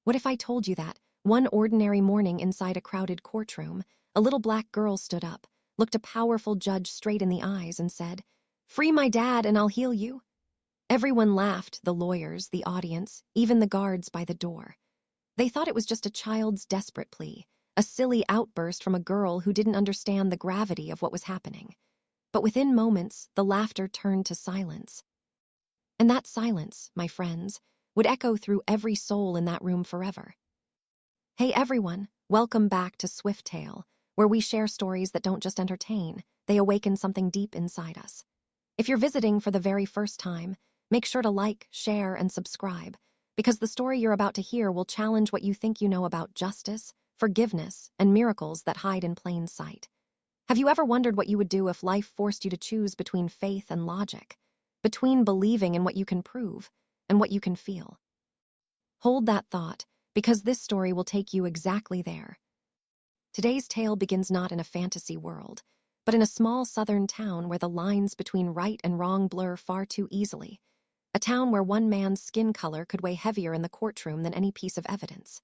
What if I told you that, one ordinary morning inside a crowded courtroom, a little black girl stood up, looked a powerful judge straight in the eyes, and said, "Free my dad and I'll heal you"? Everyone laughed, the lawyers, the audience, even the guards by the door. They thought it was just a child's desperate plea, a silly outburst from a girl who didn't understand the gravity of what was happening. But within moments, the laughter turned to silence. And that silence, my friends, would echo through every soul in that room forever. Hey everyone, welcome back to Swift Tale, where we share stories that don't just entertain, they awaken something deep inside us. If you're visiting for the very first time, make sure to like, share, and subscribe, because the story you're about to hear will challenge what you think you know about justice, forgiveness, and miracles that hide in plain sight. Have you ever wondered what you would do if life forced you to choose between faith and logic, between believing in what you can prove and what you can feel? Hold that thought, because this story will take you exactly there. Today's tale begins not in a fantasy world, but in a small southern town where the lines between right and wrong blur far too easily. A town where one man's skin color could weigh heavier in the courtroom than any piece of evidence.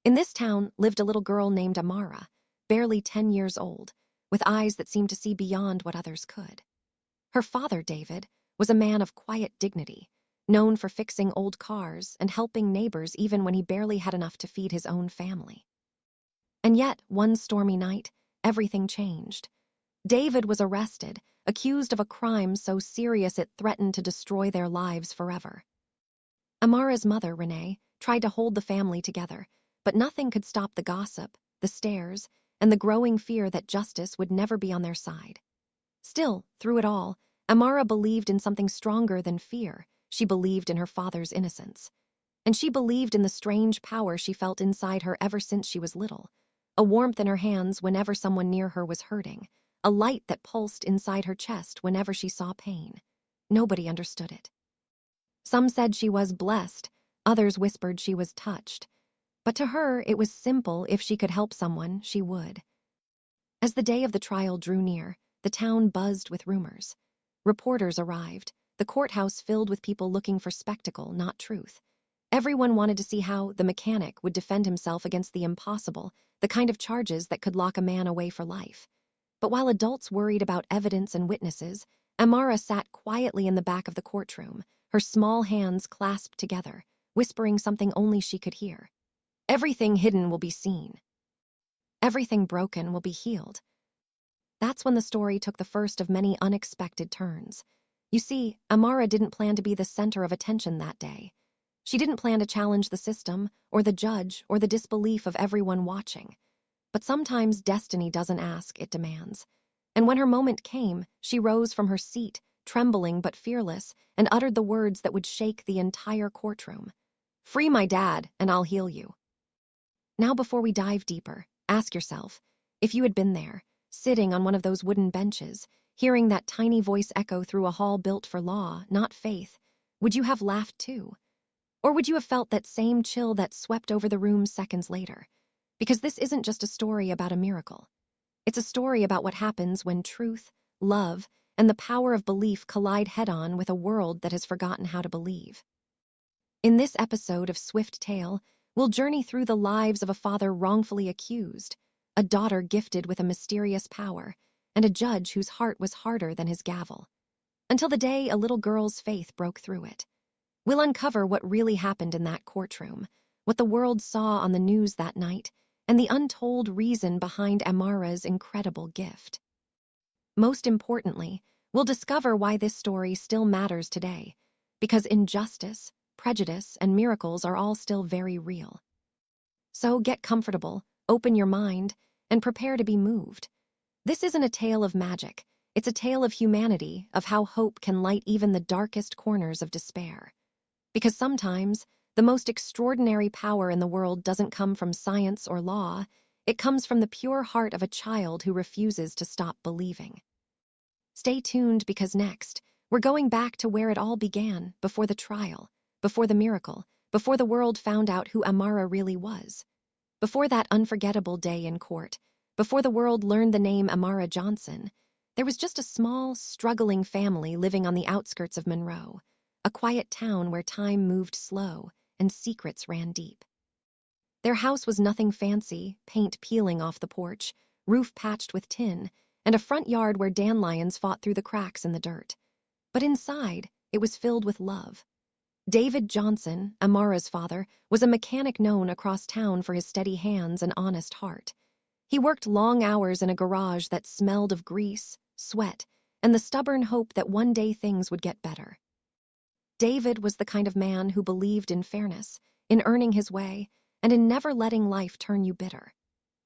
In this town lived a little girl named Amara, barely 10 years old, with eyes that seemed to see beyond what others could. Her father, David, was a man of quiet dignity, known for fixing old cars and helping neighbors even when he barely had enough to feed his own family. And yet, one stormy night, everything changed. David was arrested, accused of a crime so serious it threatened to destroy their lives forever. Amara's mother, Renee, tried to hold the family together, but nothing could stop the gossip, the stares, and the growing fear that justice would never be on their side. Still, through it all, Amara believed in something stronger than fear. She believed in her father's innocence. And she believed in the strange power she felt inside her ever since she was little, a warmth in her hands whenever someone near her was hurting, a light that pulsed inside her chest whenever she saw pain. Nobody understood it. Some said she was blessed, others whispered she was touched. But to her, it was simple. If she could help someone, she would. As the day of the trial drew near, the town buzzed with rumors. Reporters arrived, the courthouse filled with people looking for spectacle, not truth. Everyone wanted to see how the mechanic would defend himself against the impossible, the kind of charges that could lock a man away for life. But while adults worried about evidence and witnesses, Amara sat quietly in the back of the courtroom, her small hands clasped together, whispering something only she could hear. Everything hidden will be seen. Everything broken will be healed. That's when the story took the first of many unexpected turns. You see, Amara didn't plan to be the center of attention that day. She didn't plan to challenge the system, or the judge, or the disbelief of everyone watching. But sometimes destiny doesn't ask, it demands. And when her moment came, she rose from her seat, trembling but fearless, and uttered the words that would shake the entire courtroom. "Free my dad, and I'll heal you." Now, before we dive deeper, ask yourself, if you had been there, sitting on one of those wooden benches, hearing that tiny voice echo through a hall built for law, not faith, would you have laughed too? Or would you have felt that same chill that swept over the room seconds later? Because this isn't just a story about a miracle. It's a story about what happens when truth, love, and the power of belief collide head-on with a world that has forgotten how to believe. In this episode of Swift Tale, we'll journey through the lives of a father wrongfully accused, a daughter gifted with a mysterious power, and a judge whose heart was harder than his gavel. Until the day a little girl's faith broke through it. We'll uncover what really happened in that courtroom, what the world saw on the news that night, and the untold reason behind Amara's incredible gift. Most importantly, we'll discover why this story still matters today, because injustice, prejudice, and miracles are all still very real. So get comfortable, open your mind, and prepare to be moved. This isn't a tale of magic. It's a tale of humanity, of how hope can light even the darkest corners of despair. Because sometimes, the most extraordinary power in the world doesn't come from science or law, it comes from the pure heart of a child who refuses to stop believing. Stay tuned, because next, we're going back to where it all began, before the trial, before the miracle, before the world found out who Amara really was. Before that unforgettable day in court, before the world learned the name Amara Johnson, there was just a small, struggling family living on the outskirts of Monroe, a quiet town where time moved slow and secrets ran deep. Their house was nothing fancy, paint peeling off the porch, roof patched with tin, and a front yard where dandelions fought through the cracks in the dirt. But inside, it was filled with love. David Johnson, Amara's father, was a mechanic known across town for his steady hands and honest heart. He worked long hours in a garage that smelled of grease, sweat, and the stubborn hope that one day things would get better. David was the kind of man who believed in fairness, in earning his way, and in never letting life turn you bitter.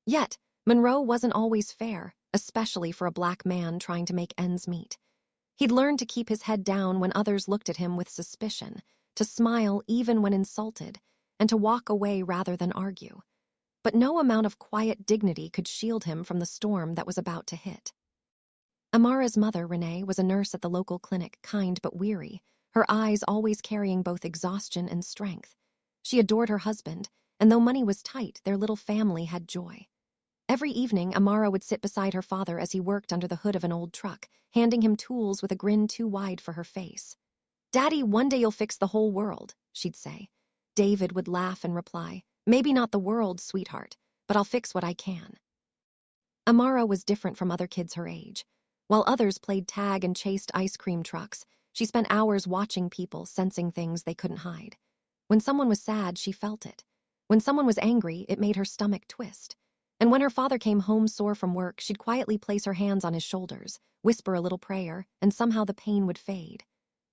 Yet, Monroe wasn't always fair, especially for a black man trying to make ends meet. He'd learned to keep his head down when others looked at him with suspicion, to smile even when insulted, and to walk away rather than argue. But no amount of quiet dignity could shield him from the storm that was about to hit. Amara's mother, Renee, was a nurse at the local clinic, kind but weary, her eyes always carrying both exhaustion and strength. She adored her husband, and though money was tight, their little family had joy. Every evening, Amara would sit beside her father as he worked under the hood of an old truck, handing him tools with a grin too wide for her face. "Daddy, one day you'll fix the whole world," she'd say. David would laugh and reply, "Maybe not the world, sweetheart, but I'll fix what I can." Amara was different from other kids her age. While others played tag and chased ice cream trucks, she spent hours watching people, sensing things they couldn't hide. When someone was sad, she felt it. When someone was angry, it made her stomach twist. And when her father came home sore from work, she'd quietly place her hands on his shoulders, whisper a little prayer, and somehow the pain would fade.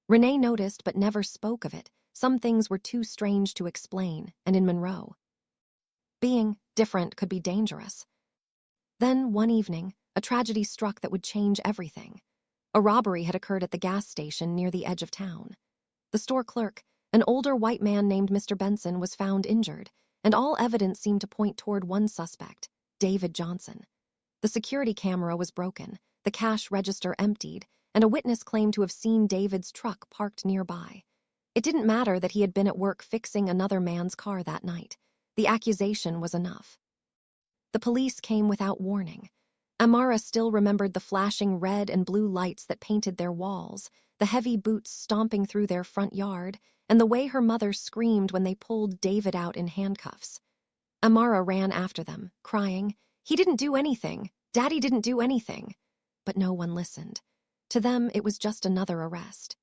Renee noticed but never spoke of it. Some things were too strange to explain, and in Monroe, being different could be dangerous. Then, one evening, a tragedy struck that would change everything. A robbery had occurred at the gas station near the edge of town. The store clerk, an older white man named Mr. Benson, was found injured, and all evidence seemed to point toward one suspect, David Johnson. The security camera was broken, the cash register emptied, and a witness claimed to have seen David's truck parked nearby. It didn't matter that he had been at work fixing another man's car that night. The accusation was enough. The police came without warning. Amara still remembered the flashing red and blue lights that painted their walls, the heavy boots stomping through their front yard, and the way her mother screamed when they pulled David out in handcuffs. Amara ran after them, crying, "He didn't do anything. Daddy didn't do anything." But no one listened. To them, it was just another arrest.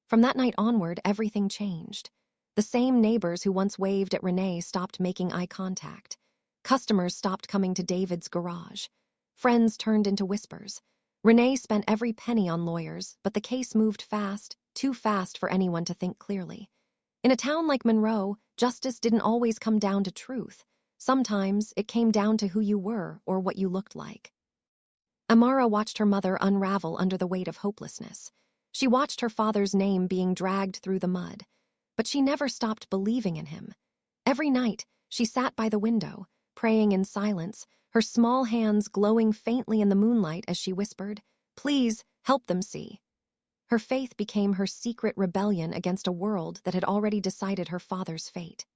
From that night onward, everything changed. The same neighbors who once waved at Renee stopped making eye contact. Customers stopped coming to David's garage. Friends turned into whispers. Renee spent every penny on lawyers, but the case moved fast, too fast for anyone to think clearly. In a town like Monroe, justice didn't always come down to truth. Sometimes it came down to who you were or what you looked like. Amara watched her mother unravel under the weight of hopelessness. She watched her father's name being dragged through the mud, but she never stopped believing in him. Every night, she sat by the window, praying in silence, her small hands glowing faintly in the moonlight as she whispered, "Please, help them see." Her faith became her secret rebellion against a world that had already decided her father's fate.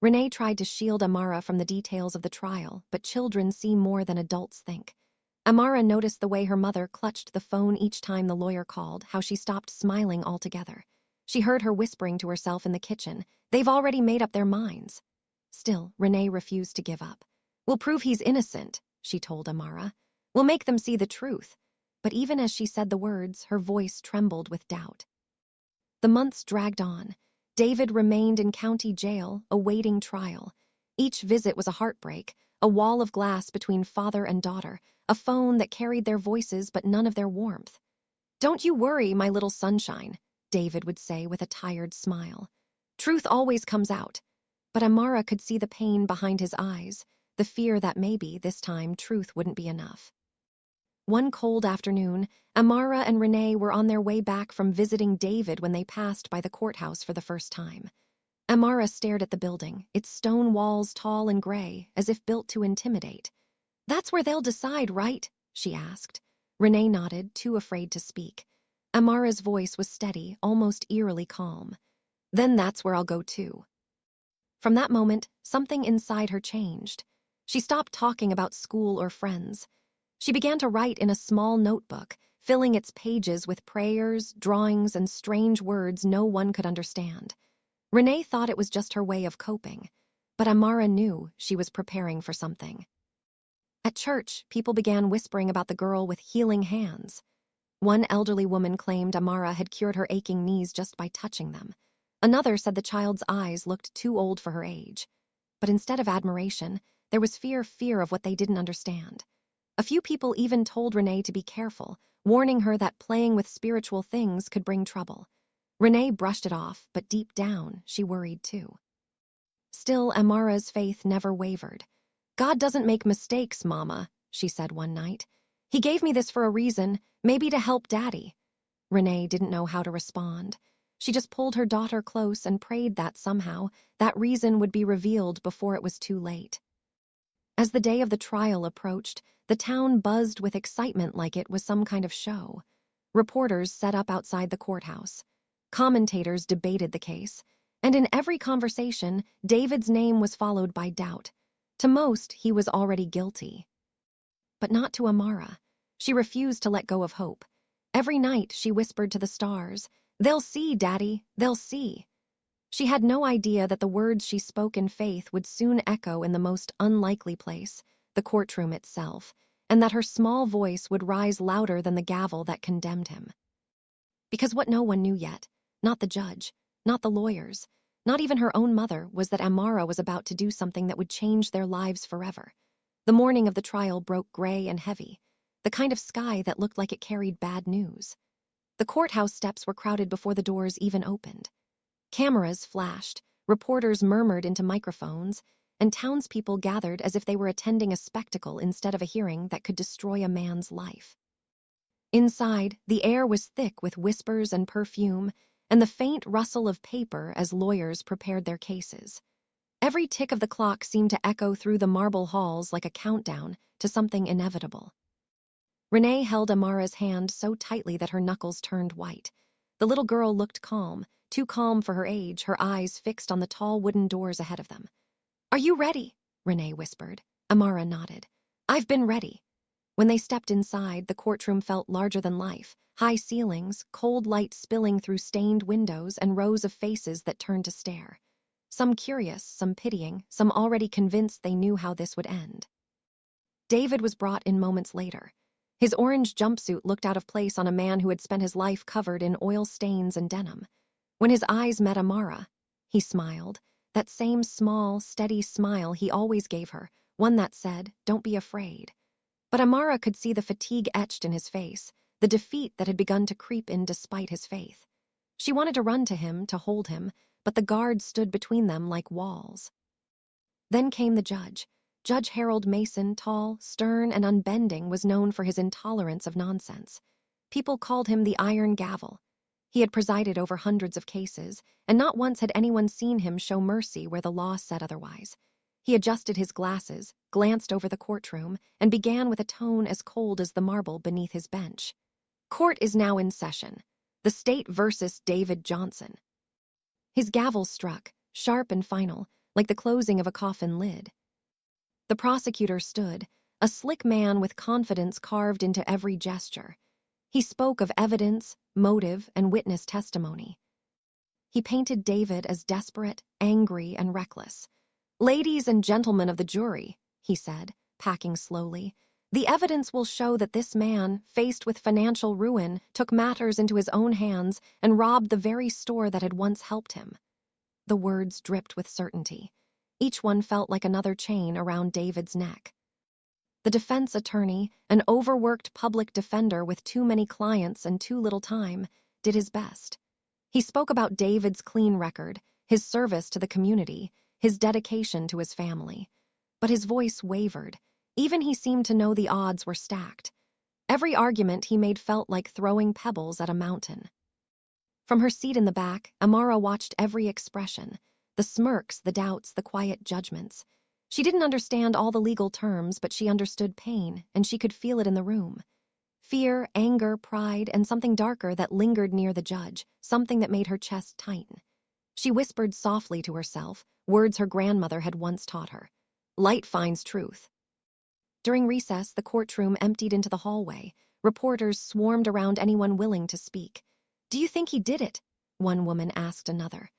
Renee tried to shield Amara from the details of the trial, but children see more than adults think. Amara noticed the way her mother clutched the phone each time the lawyer called, how she stopped smiling altogether. She heard her whispering to herself in the kitchen, "They've already made up their minds." Still, Renee refused to give up. "We'll prove he's innocent," she told Amara. "We'll make them see the truth." But even as she said the words, her voice trembled with doubt. The months dragged on. David remained in county jail, awaiting trial. Each visit was a heartbreak, a wall of glass between father and daughter, a phone that carried their voices but none of their warmth. "Don't you worry, my little sunshine," David would say with a tired smile. "Truth always comes out." But Amara could see the pain behind his eyes, the fear that maybe, this time, truth wouldn't be enough. One cold afternoon, Amara and Renee were on their way back from visiting David when they passed by the courthouse for the first time. Amara stared at the building, its stone walls tall and gray, as if built to intimidate. "That's where they'll decide, right?" she asked. Renee nodded, too afraid to speak. Amara's voice was steady, almost eerily calm. "Then that's where I'll go too." From that moment, something inside her changed. She stopped talking about school or friends. She began to write in a small notebook, filling its pages with prayers, drawings, and strange words no one could understand. Renee thought it was just her way of coping. But Amara knew she was preparing for something. At church, people began whispering about the girl with healing hands. One elderly woman claimed Amara had cured her aching knees just by touching them. Another said the child's eyes looked too old for her age. But instead of admiration, there was fear of what they didn't understand. A few people even told Renee to be careful, warning her that playing with spiritual things could bring trouble. Renee brushed it off, but deep down, she worried too. Still, Amara's faith never wavered. "God doesn't make mistakes, Mama," she said one night. "He gave me this for a reason, maybe to help Daddy." Renee didn't know how to respond. She just pulled her daughter close and prayed that somehow that reason would be revealed before it was too late. As the day of the trial approached, the town buzzed with excitement like it was some kind of show. Reporters set up outside the courthouse. Commentators debated the case. And in every conversation, David's name was followed by doubt. To most, he was already guilty. But not to Amara. She refused to let go of hope. Every night, she whispered to the stars, "They'll see, Daddy, they'll see." She had no idea that the words she spoke in faith would soon echo in the most unlikely place, the courtroom itself, and that her small voice would rise louder than the gavel that condemned him. Because what no one knew yet, not the judge, not the lawyers, not even her own mother, was that Amara was about to do something that would change their lives forever. The morning of the trial broke gray and heavy, the kind of sky that looked like it carried bad news. The courthouse steps were crowded before the doors even opened. Cameras flashed, reporters murmured into microphones, and townspeople gathered as if they were attending a spectacle instead of a hearing that could destroy a man's life. Inside, the air was thick with whispers and perfume, and the faint rustle of paper as lawyers prepared their cases. Every tick of the clock seemed to echo through the marble halls like a countdown to something inevitable. Renee held Amara's hand so tightly that her knuckles turned white. The little girl looked calm, too calm for her age, her eyes fixed on the tall wooden doors ahead of them. "Are you ready?" Renee whispered. Amara nodded. "I've been ready." When they stepped inside, the courtroom felt larger than life. High ceilings, cold light spilling through stained windows, and rows of faces that turned to stare. Some curious, some pitying, some already convinced they knew how this would end. David was brought in moments later. His orange jumpsuit looked out of place on a man who had spent his life covered in oil stains and denim. When his eyes met Amara, he smiled, that same small, steady smile he always gave her, one that said, "Don't be afraid." But Amara could see the fatigue etched in his face, the defeat that had begun to creep in despite his faith. She wanted to run to him, to hold him, but the guards stood between them like walls. Then came the judge. Judge Harold Mason, tall, stern, and unbending, was known for his intolerance of nonsense. People called him the Iron Gavel. He had presided over hundreds of cases, and not once had anyone seen him show mercy where the law said otherwise. He adjusted his glasses, glanced over the courtroom, and began with a tone as cold as the marble beneath his bench. "Court is now in session. The state versus David Johnson." His gavel struck, sharp and final, like the closing of a coffin lid. The prosecutor stood, a slick man with confidence carved into every gesture. He spoke of evidence, motive, and witness testimony. He painted David as desperate, angry, and reckless. "Ladies and gentlemen of the jury," he said, packing slowly, "the evidence will show that this man, faced with financial ruin, took matters into his own hands and robbed the very store that had once helped him." The words dripped with certainty. Each one felt like another chain around David's neck. The defense attorney, an overworked public defender with too many clients and too little time, did his best. He spoke about David's clean record, his service to the community, his dedication to his family. But his voice wavered. Even he seemed to know the odds were stacked. Every argument he made felt like throwing pebbles at a mountain. From her seat in the back, Amara watched every expression, the smirks, the doubts, the quiet judgments. She didn't understand all the legal terms, but she understood pain, and she could feel it in the room. Fear, anger, pride, and something darker that lingered near the judge, something that made her chest tighten. She whispered softly to herself, words her grandmother had once taught her. "Light finds truth." During recess, the courtroom emptied into the hallway. Reporters swarmed around anyone willing to speak. "Do you think he did it?" one woman asked another.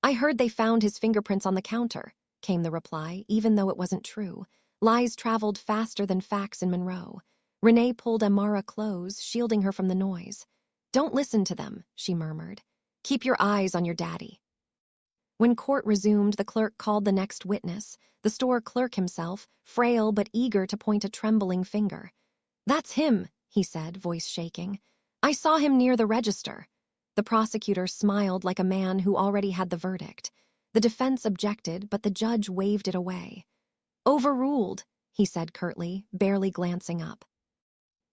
"I heard they found his fingerprints on the counter," came the reply, even though it wasn't true. Lies traveled faster than facts in Monroe. Renee pulled Amara close, shielding her from the noise. "Don't listen to them," she murmured. "Keep your eyes on your daddy." When court resumed, the clerk called the next witness, the store clerk himself, frail but eager to point a trembling finger. "That's him," he said, voice shaking. "I saw him near the register." The prosecutor smiled like a man who already had the verdict. The defense objected, but the judge waved it away. "Overruled," he said curtly, barely glancing up.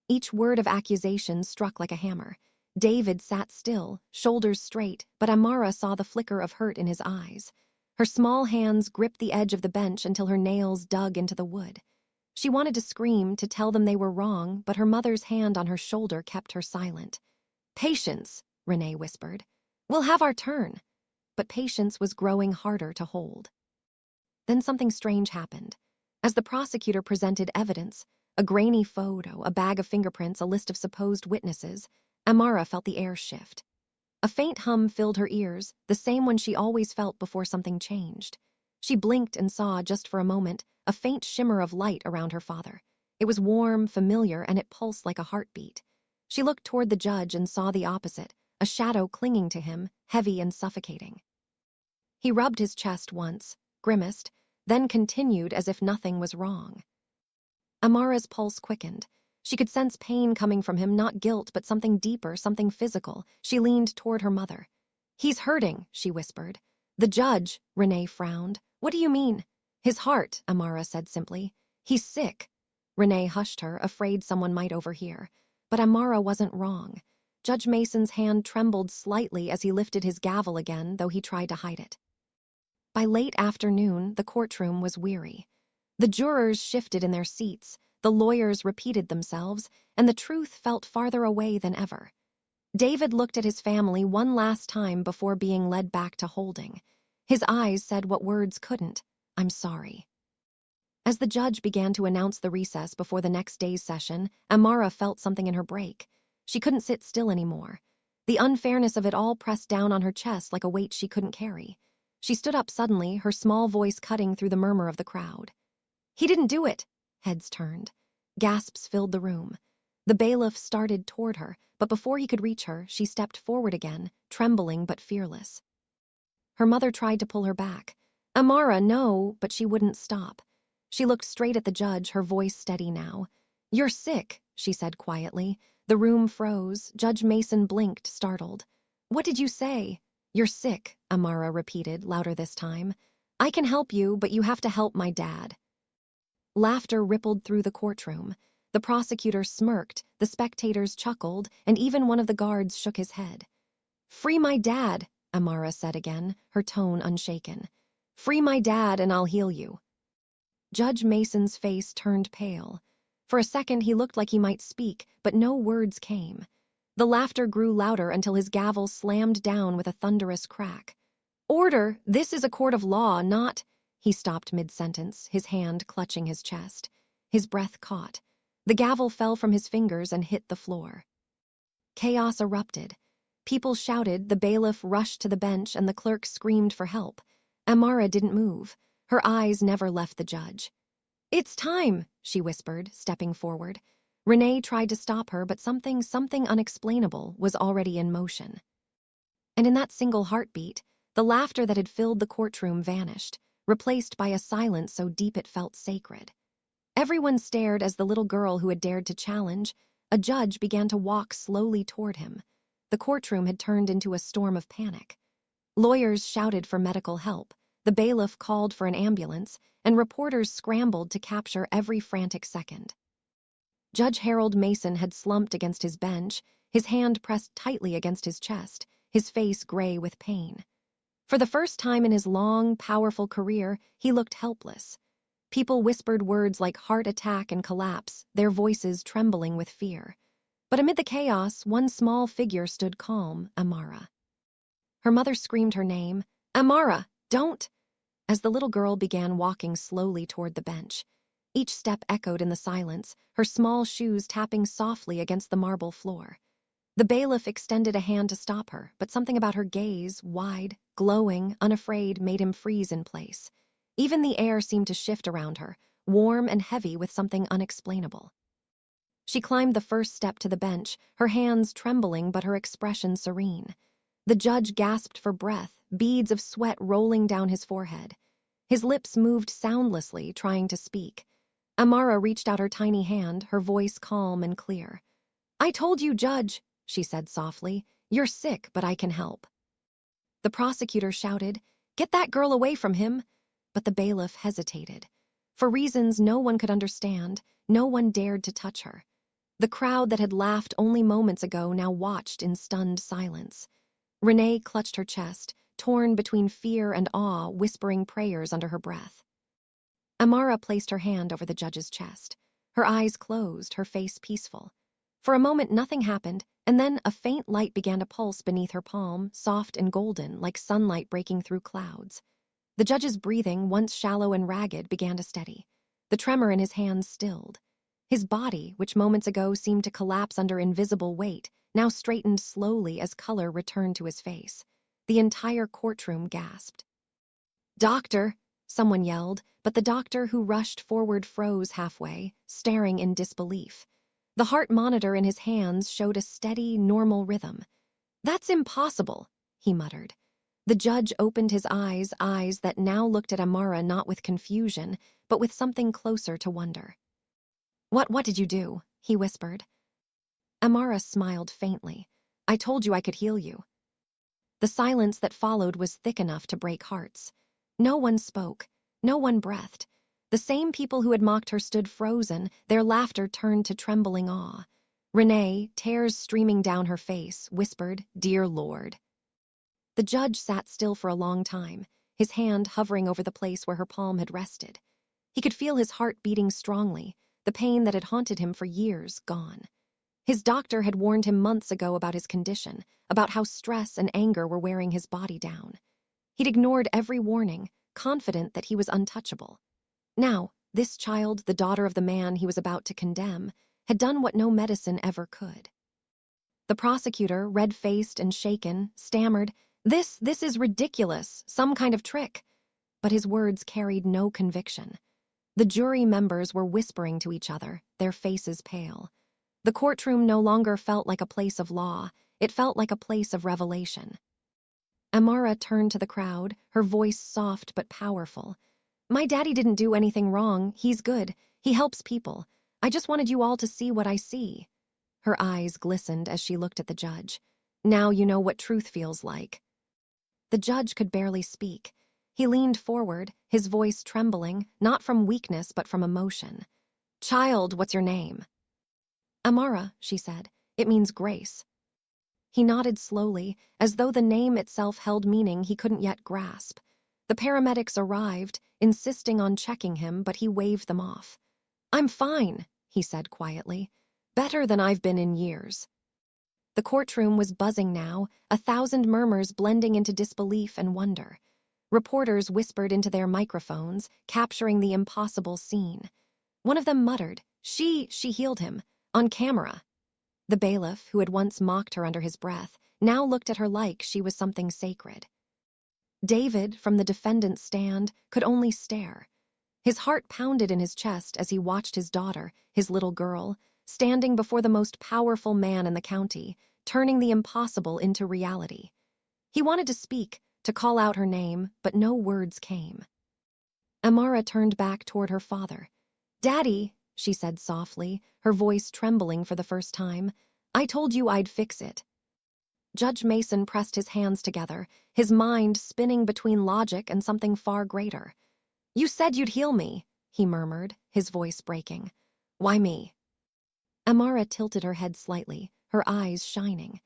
Each word of accusation struck like a hammer. David sat still, shoulders straight, but Amara saw the flicker of hurt in his eyes. Her small hands gripped the edge of the bench until her nails dug into the wood. She wanted to scream, to tell them they were wrong, but her mother's hand on her shoulder kept her silent. "Patience," Renee whispered. "We'll have our turn." But patience was growing harder to hold. Then something strange happened. As the prosecutor presented evidence, a grainy photo, a bag of fingerprints, a list of supposed witnesses, Amara felt the air shift. A faint hum filled her ears, the same one she always felt before something changed. She blinked and saw, just for a moment, a faint shimmer of light around her father. It was warm, familiar, and it pulsed like a heartbeat. She looked toward the judge and saw the opposite, a shadow clinging to him, heavy and suffocating. He rubbed his chest once, grimaced, then continued as if nothing was wrong. Amara's pulse quickened. She could sense pain coming from him, not guilt, but something deeper, something physical. She leaned toward her mother. "He's hurting," she whispered. "The judge," Renee frowned. "What do you mean?" "His heart," Amara said simply. "He's sick." Renee hushed her, afraid someone might overhear. But Amara wasn't wrong. Judge Mason's hand trembled slightly as he lifted his gavel again, though he tried to hide it. By late afternoon, the courtroom was weary. The jurors shifted in their seats, the lawyers repeated themselves, and the truth felt farther away than ever. David looked at his family one last time before being led back to holding. His eyes said what words couldn't: "I'm sorry." As the judge began to announce the recess before the next day's session, Amara felt something in her break. She couldn't sit still anymore. The unfairness of it all pressed down on her chest like a weight she couldn't carry. She stood up suddenly, her small voice cutting through the murmur of the crowd. "He didn't do it!" Heads turned. Gasps filled the room. The bailiff started toward her, but before he could reach her, she stepped forward again, trembling but fearless. Her mother tried to pull her back. "Amara, no," but she wouldn't stop. She looked straight at the judge, her voice steady now. "You're sick," she said quietly. The room froze. Judge Mason blinked, startled. "What did you say?" "You're sick," Amara repeated, louder this time. "I can help you, but you have to help my dad." Laughter rippled through the courtroom. The prosecutor smirked, the spectators chuckled, and even one of the guards shook his head. "Free my dad," Amara said again, her tone unshaken. "Free my dad and I'll heal you." Judge Mason's face turned pale. For a second he looked like he might speak, but no words came. The laughter grew louder until his gavel slammed down with a thunderous crack. "Order! This is a court of law, not—" He stopped mid-sentence, his hand clutching his chest. His breath caught. The gavel fell from his fingers and hit the floor. Chaos erupted. People shouted, the bailiff rushed to the bench, and the clerk screamed for help. Amara didn't move. Her eyes never left the judge. "It's time," she whispered, stepping forward. Renee tried to stop her, but something unexplainable was already in motion. And in that single heartbeat, the laughter that had filled the courtroom vanished, replaced by a silence so deep it felt sacred. Everyone stared as the little girl who had dared to challenge, a judge, began to walk slowly toward him. The courtroom had turned into a storm of panic. Lawyers shouted for medical help, the bailiff called for an ambulance, and reporters scrambled to capture every frantic second. Judge Harold Mason had slumped against his bench, his hand pressed tightly against his chest, his face gray with pain. For the first time in his long, powerful career, he looked helpless. People whispered words like heart attack and collapse, their voices trembling with fear. But amid the chaos, one small figure stood calm: Amara. Her mother screamed her name. "Amara, don't!" As the little girl began walking slowly toward the bench. Each step echoed in the silence, her small shoes tapping softly against the marble floor. The bailiff extended a hand to stop her, but something about her gaze, wide, glowing, unafraid, made him freeze in place. Even the air seemed to shift around her, warm and heavy with something unexplainable. She climbed the first step to the bench, her hands trembling but her expression serene. The judge gasped for breath, beads of sweat rolling down his forehead. His lips moved soundlessly, trying to speak. Amara reached out her tiny hand, her voice calm and clear. "I told you, Judge," she said softly. "You're sick, but I can help." The prosecutor shouted, "Get that girl away from him!" But the bailiff hesitated. For reasons no one could understand, no one dared to touch her. The crowd that had laughed only moments ago now watched in stunned silence. Renee clutched her chest, torn between fear and awe, whispering prayers under her breath. Amara placed her hand over the judge's chest. Her eyes closed, her face peaceful. For a moment nothing happened, and then a faint light began to pulse beneath her palm, soft and golden, like sunlight breaking through clouds. The judge's breathing, once shallow and ragged, began to steady. The tremor in his hands stilled. His body, which moments ago seemed to collapse under invisible weight, now straightened slowly as color returned to his face. The entire courtroom gasped. "Doctor!" someone yelled, but the doctor who rushed forward froze halfway, staring in disbelief. The heart monitor in his hands showed a steady, normal rhythm. "That's impossible," he muttered. The judge opened his eyes that now looked at Amara not with confusion, but with something closer to wonder. What did you do?" he whispered. Amara smiled faintly. "I told you I could heal you." The silence that followed was thick enough to break hearts. No one spoke. No one breathed. The same people who had mocked her stood frozen, their laughter turned to trembling awe. Renee, tears streaming down her face, whispered, "Dear Lord." The judge sat still for a long time, his hand hovering over the place where her palm had rested. He could feel his heart beating strongly, the pain that had haunted him for years gone. His doctor had warned him months ago about his condition, about how stress and anger were wearing his body down. He'd ignored every warning, confident that he was untouchable. Now, this child, the daughter of the man he was about to condemn, had done what no medicine ever could. The prosecutor, red-faced and shaken, stammered, This is ridiculous, some kind of trick." But his words carried no conviction. The jury members were whispering to each other, their faces pale. The courtroom no longer felt like a place of law, it felt like a place of revelation. Amara turned to the crowd, her voice soft but powerful. "My daddy didn't do anything wrong, he's good, he helps people. I just wanted you all to see what I see." Her eyes glistened as she looked at the judge. "Now you know what truth feels like." The judge could barely speak. He leaned forward, his voice trembling, not from weakness but from emotion. "Child, what's your name?" "Amara," she said. "It means grace." He nodded slowly, as though the name itself held meaning he couldn't yet grasp. The paramedics arrived, insisting on checking him, but he waved them off. "I'm fine," he said quietly. "Better than I've been in years." The courtroom was buzzing now, 1,000 murmurs blending into disbelief and wonder. Reporters whispered into their microphones, capturing the impossible scene. One of them muttered, She healed him, on camera." The bailiff, who had once mocked her under his breath, now looked at her like she was something sacred. David, from the defendant's stand, could only stare. His heart pounded in his chest as he watched his daughter, his little girl, standing before the most powerful man in the county, turning the impossible into reality. He wanted to speak, to call out her name, but no words came. Amara turned back toward her father. "Daddy," she said softly, her voice trembling for the first time, "I told you I'd fix it." Judge Mason pressed his hands together, his mind spinning between logic and something far greater. "You said you'd heal me," he murmured, his voice breaking. "Why me?" Amara tilted her head slightly, her eyes shining.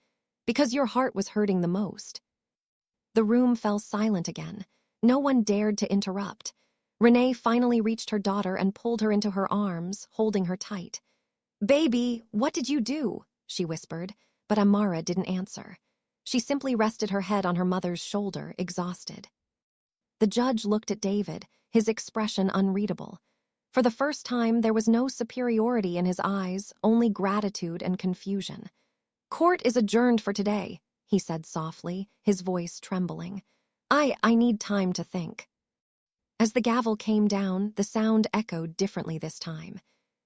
"Because your heart was hurting the most." The room fell silent again. No one dared to interrupt. Renee finally reached her daughter and pulled her into her arms, holding her tight. "Baby, what did you do?" she whispered, but Amara didn't answer. She simply rested her head on her mother's shoulder, exhausted. The judge looked at David, his expression unreadable. For the first time, there was no superiority in his eyes, only gratitude and confusion. "Court is adjourned for today," he said softly, his voice trembling. I need time to think." As the gavel came down, the sound echoed differently this time.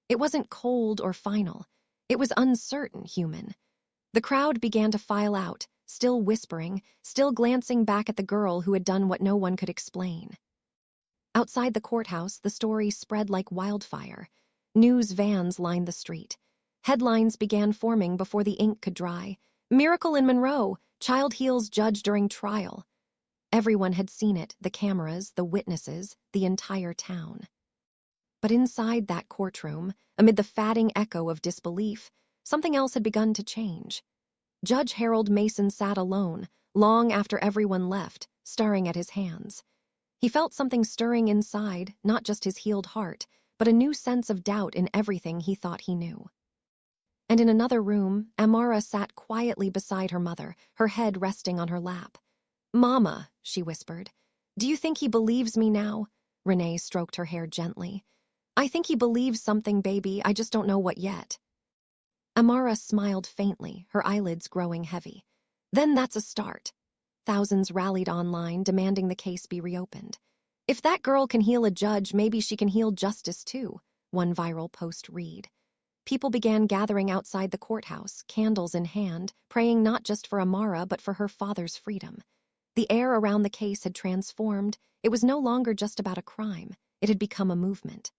It wasn't cold or final. It was uncertain, human. The crowd began to file out, still whispering, still glancing back at the girl who had done what no one could explain. Outside the courthouse, the story spread like wildfire. News vans lined the street. Headlines began forming before the ink could dry. Miracle in Monroe, child heals judge during trial. Everyone had seen it, the cameras, the witnesses, the entire town. But inside that courtroom, amid the fatting echo of disbelief, something else had begun to change. Judge Harold Mason sat alone, long after everyone left, staring at his hands. He felt something stirring inside, not just his healed heart, but a new sense of doubt in everything he thought he knew. And in another room, Amara sat quietly beside her mother, her head resting on her lap. "Mama," she whispered, "do you think he believes me now?" Renee stroked her hair gently. "I think he believes something, baby, I just don't know what yet." Amara smiled faintly, her eyelids growing heavy. "Then that's a start." Thousands rallied online, demanding the case be reopened. "If that girl can heal a judge, maybe she can heal justice too," one viral post read. People began gathering outside the courthouse, candles in hand, praying not just for Amara but for her father's freedom. The air around the case had transformed. It was no longer just about a crime. It had become a movement.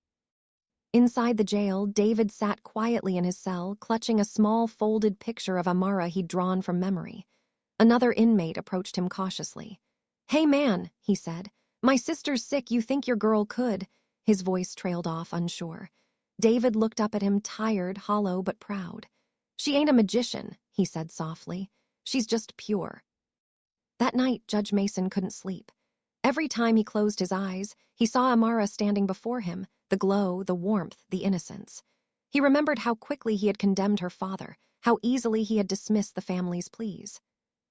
Inside the jail, David sat quietly in his cell, clutching a small folded picture of Amara he'd drawn from memory. Another inmate approached him cautiously. "Hey man," he said, "my sister's sick, you think your girl could?" His voice trailed off, unsure. David looked up at him, tired, hollow, but proud. "She ain't a magician," he said softly. "She's just pure." That night, Judge Mason couldn't sleep. Every time he closed his eyes, he saw Amara standing before him, the glow, the warmth, the innocence. He remembered how quickly he had condemned her father, how easily he had dismissed the family's pleas.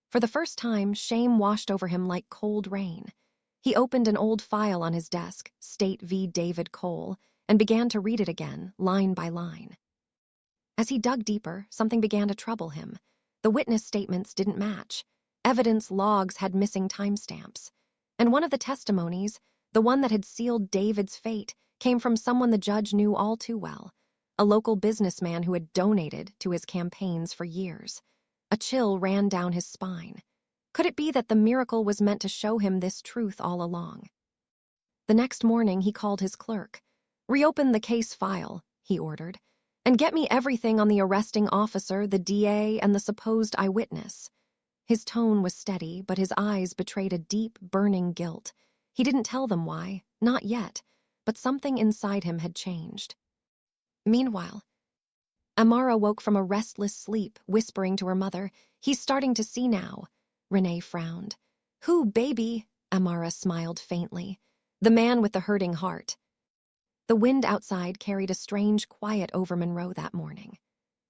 For the first time, shame washed over him like cold rain. He opened an old file on his desk, State v. David Cole, and began to read it again, line by line. As he dug deeper, something began to trouble him. The witness statements didn't match. Evidence logs had missing timestamps. And one of the testimonies, the one that had sealed David's fate, came from someone the judge knew all too well, a local businessman who had donated to his campaigns for years. A chill ran down his spine. Could it be that the miracle was meant to show him this truth all along? The next morning, he called his clerk. "Reopen the case file," he ordered, "and get me everything on the arresting officer, the DA, and the supposed eyewitness." His tone was steady, but his eyes betrayed a deep, burning guilt. He didn't tell them why, not yet, but something inside him had changed. Meanwhile, Amara woke from a restless sleep, whispering to her mother, "He's starting to see now." Renee frowned. "Who, baby?" Amara smiled faintly. "The man with the hurting heart." The wind outside carried a strange quiet over Monroe that morning.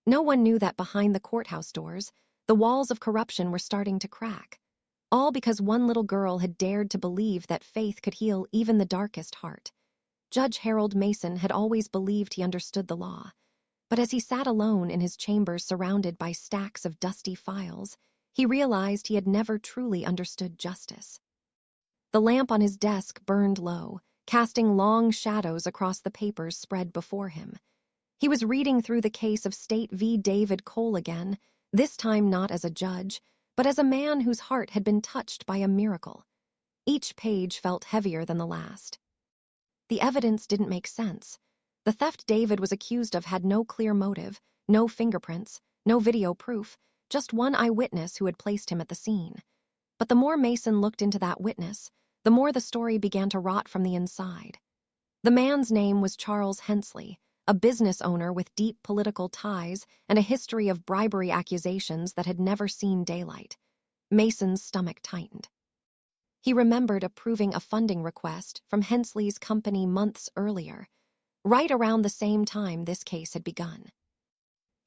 No one knew that behind the courthouse doors, the walls of corruption were starting to crack. All because one little girl had dared to believe that faith could heal even the darkest heart. Judge Harold Mason had always believed he understood the law. But as he sat alone in his chambers surrounded by stacks of dusty files, he realized he had never truly understood justice. The lamp on his desk burned low, casting long shadows across the papers spread before him. He was reading through the case of State v. David Cole again, this time not as a judge, but as a man whose heart had been touched by a miracle. Each page felt heavier than the last. The evidence didn't make sense. The theft David was accused of had no clear motive, no fingerprints, no video proof, just one eyewitness who had placed him at the scene. But the more Mason looked into that witness, the more the story began to rot from the inside. The man's name was Charles Hensley, a business owner with deep political ties and a history of bribery accusations that had never seen daylight. Mason's stomach tightened. He remembered approving a funding request from Hensley's company months earlier, right around the same time this case had begun.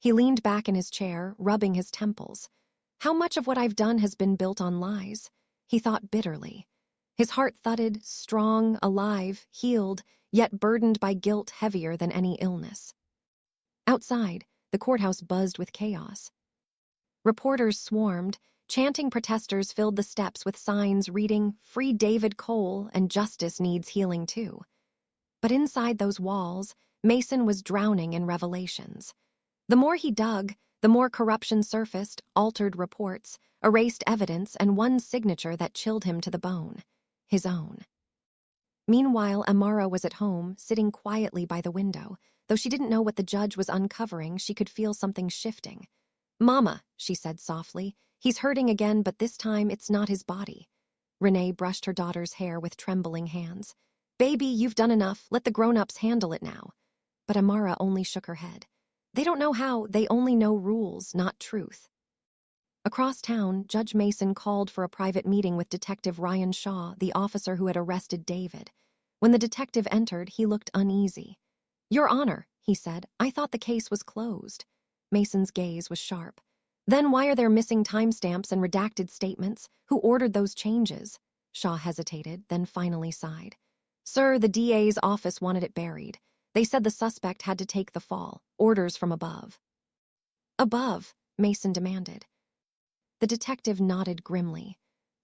He leaned back in his chair, rubbing his temples. How much of what I've done has been built on lies? He thought bitterly. His heart thudded, strong, alive, healed, yet burdened by guilt heavier than any illness. Outside, the courthouse buzzed with chaos. Reporters swarmed, Chanting protesters filled the steps with signs reading, "Free David Cole and justice needs healing too." But inside those walls, Mason was drowning in revelations. The more he dug, the more corruption surfaced, altered reports, erased evidence, and one signature that chilled him to the bone: his own. Meanwhile, Amara was at home, sitting quietly by the window. Though she didn't know what the judge was uncovering, she could feel something shifting. "Mama," she said softly, "he's hurting again, but this time it's not his body." Renee brushed her daughter's hair with trembling hands. "Baby, you've done enough. Let the grown-ups handle it now." But Amara only shook her head. "They don't know how. They only know rules, not truth." Across town, Judge Mason called for a private meeting with Detective Ryan Shaw, the officer who had arrested David. When the detective entered, he looked uneasy. "Your Honor," he said, "I thought the case was closed." Mason's gaze was sharp. "Then why are there missing timestamps and redacted statements? Who ordered those changes?" Shaw hesitated, then finally sighed. "Sir, the DA's office wanted it buried. They said the suspect had to take the fall. Orders from above." "Above?" Mason demanded. The detective nodded grimly.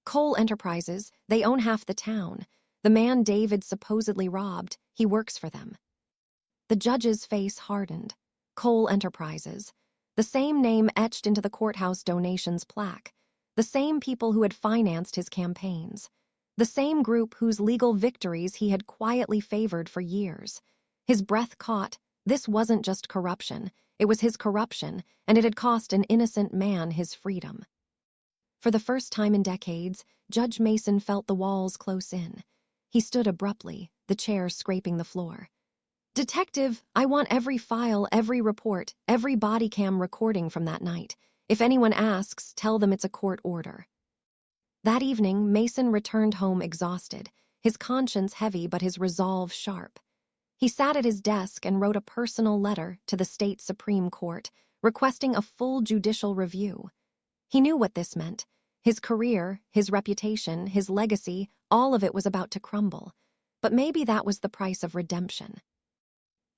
"Cole Enterprises, they own half the town. The man David supposedly robbed, he works for them." The judge's face hardened. Cole Enterprises. The same name etched into the courthouse donations plaque. The same people who had financed his campaigns. The same group whose legal victories he had quietly favored for years. His breath caught. This wasn't just corruption. It was his corruption, and it had cost an innocent man his freedom. For the first time in decades, Judge Mason felt the walls close in. He stood abruptly, the chair scraping the floor. "Detective, I want every file, every report, every body cam recording from that night. If anyone asks, tell them it's a court order." That evening, Mason returned home exhausted, his conscience heavy but his resolve sharp. He sat at his desk and wrote a personal letter to the state Supreme Court, requesting a full judicial review. He knew what this meant. His career, his reputation, his legacy, all of it was about to crumble. But maybe that was the price of redemption.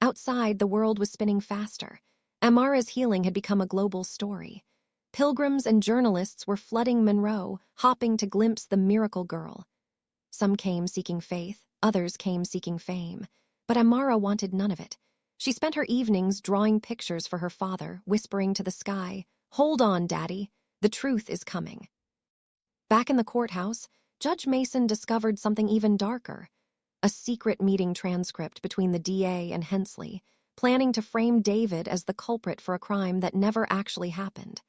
Outside, the world was spinning faster. Amara's healing had become a global story. Pilgrims and journalists were flooding Monroe, hopping to glimpse the miracle girl. Some came seeking faith, others came seeking fame. But Amara wanted none of it. She spent her evenings drawing pictures for her father, whispering to the sky, "Hold on, Daddy. The truth is coming." Back in the courthouse, Judge Mason discovered something even darker. A secret meeting transcript between the DA and Hensley, planning to frame David as the culprit for a crime that never actually happened.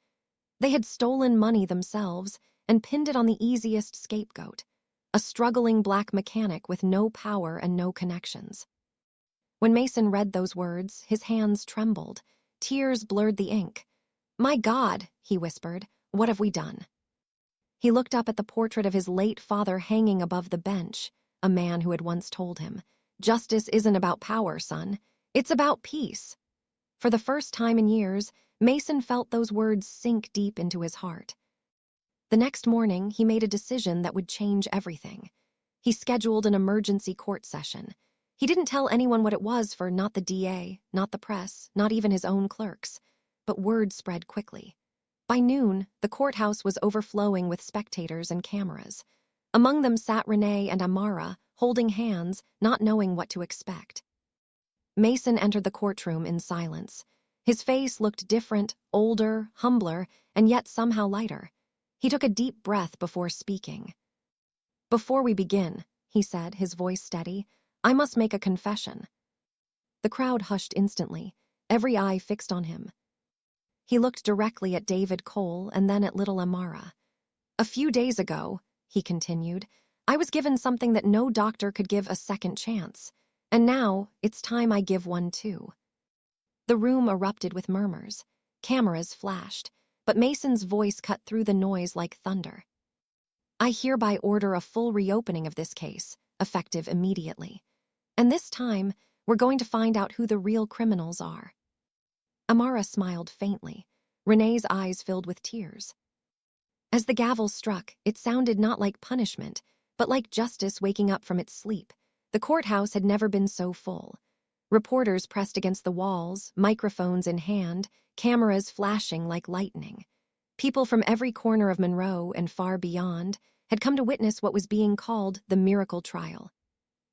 They had stolen money themselves and pinned it on the easiest scapegoat, a struggling black mechanic with no power and no connections. When Mason read those words, his hands trembled. Tears blurred the ink. "My God," he whispered, "what have we done?" He looked up at the portrait of his late father hanging above the bench, a man who had once told him, "Justice isn't about power, son. It's about peace." For the first time in years, Mason felt those words sink deep into his heart. The next morning, he made a decision that would change everything. He scheduled an emergency court session. He didn't tell anyone what it was for not the DA, not the press, not even his own clerks. But word spread quickly. By noon, the courthouse was overflowing with spectators and cameras. Among them sat Renee and Amara, holding hands, not knowing what to expect. Mason entered the courtroom in silence. His face looked different, older, humbler, and yet somehow lighter. He took a deep breath before speaking. "Before we begin," he said, his voice steady, "I must make a confession." The crowd hushed instantly, every eye fixed on him. He looked directly at David Cole and then at little Amara. "A few days ago," he continued, "I was given something that no doctor could give a second chance. And now, it's time I give one too." The room erupted with murmurs. Cameras flashed, but Mason's voice cut through the noise like thunder. "I hereby order a full reopening of this case, effective immediately. And this time, we're going to find out who the real criminals are." Amara smiled faintly. Renee's eyes filled with tears. As the gavel struck, it sounded not like punishment, but like justice waking up from its sleep. The courthouse had never been so full. Reporters pressed against the walls, microphones in hand, cameras flashing like lightning. People from every corner of Monroe and far beyond had come to witness what was being called the miracle trial.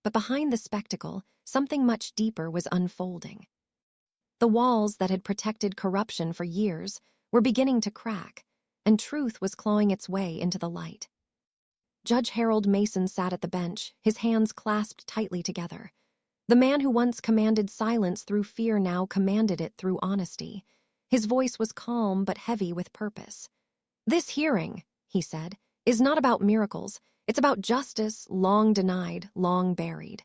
But behind the spectacle, something much deeper was unfolding. The walls that had protected corruption for years were beginning to crack, and truth was clawing its way into the light. Judge Harold Mason sat at the bench, his hands clasped tightly together. The man who once commanded silence through fear now commanded it through honesty. His voice was calm but heavy with purpose. "This hearing," he said, "is not about miracles. It's about justice, long denied, long buried."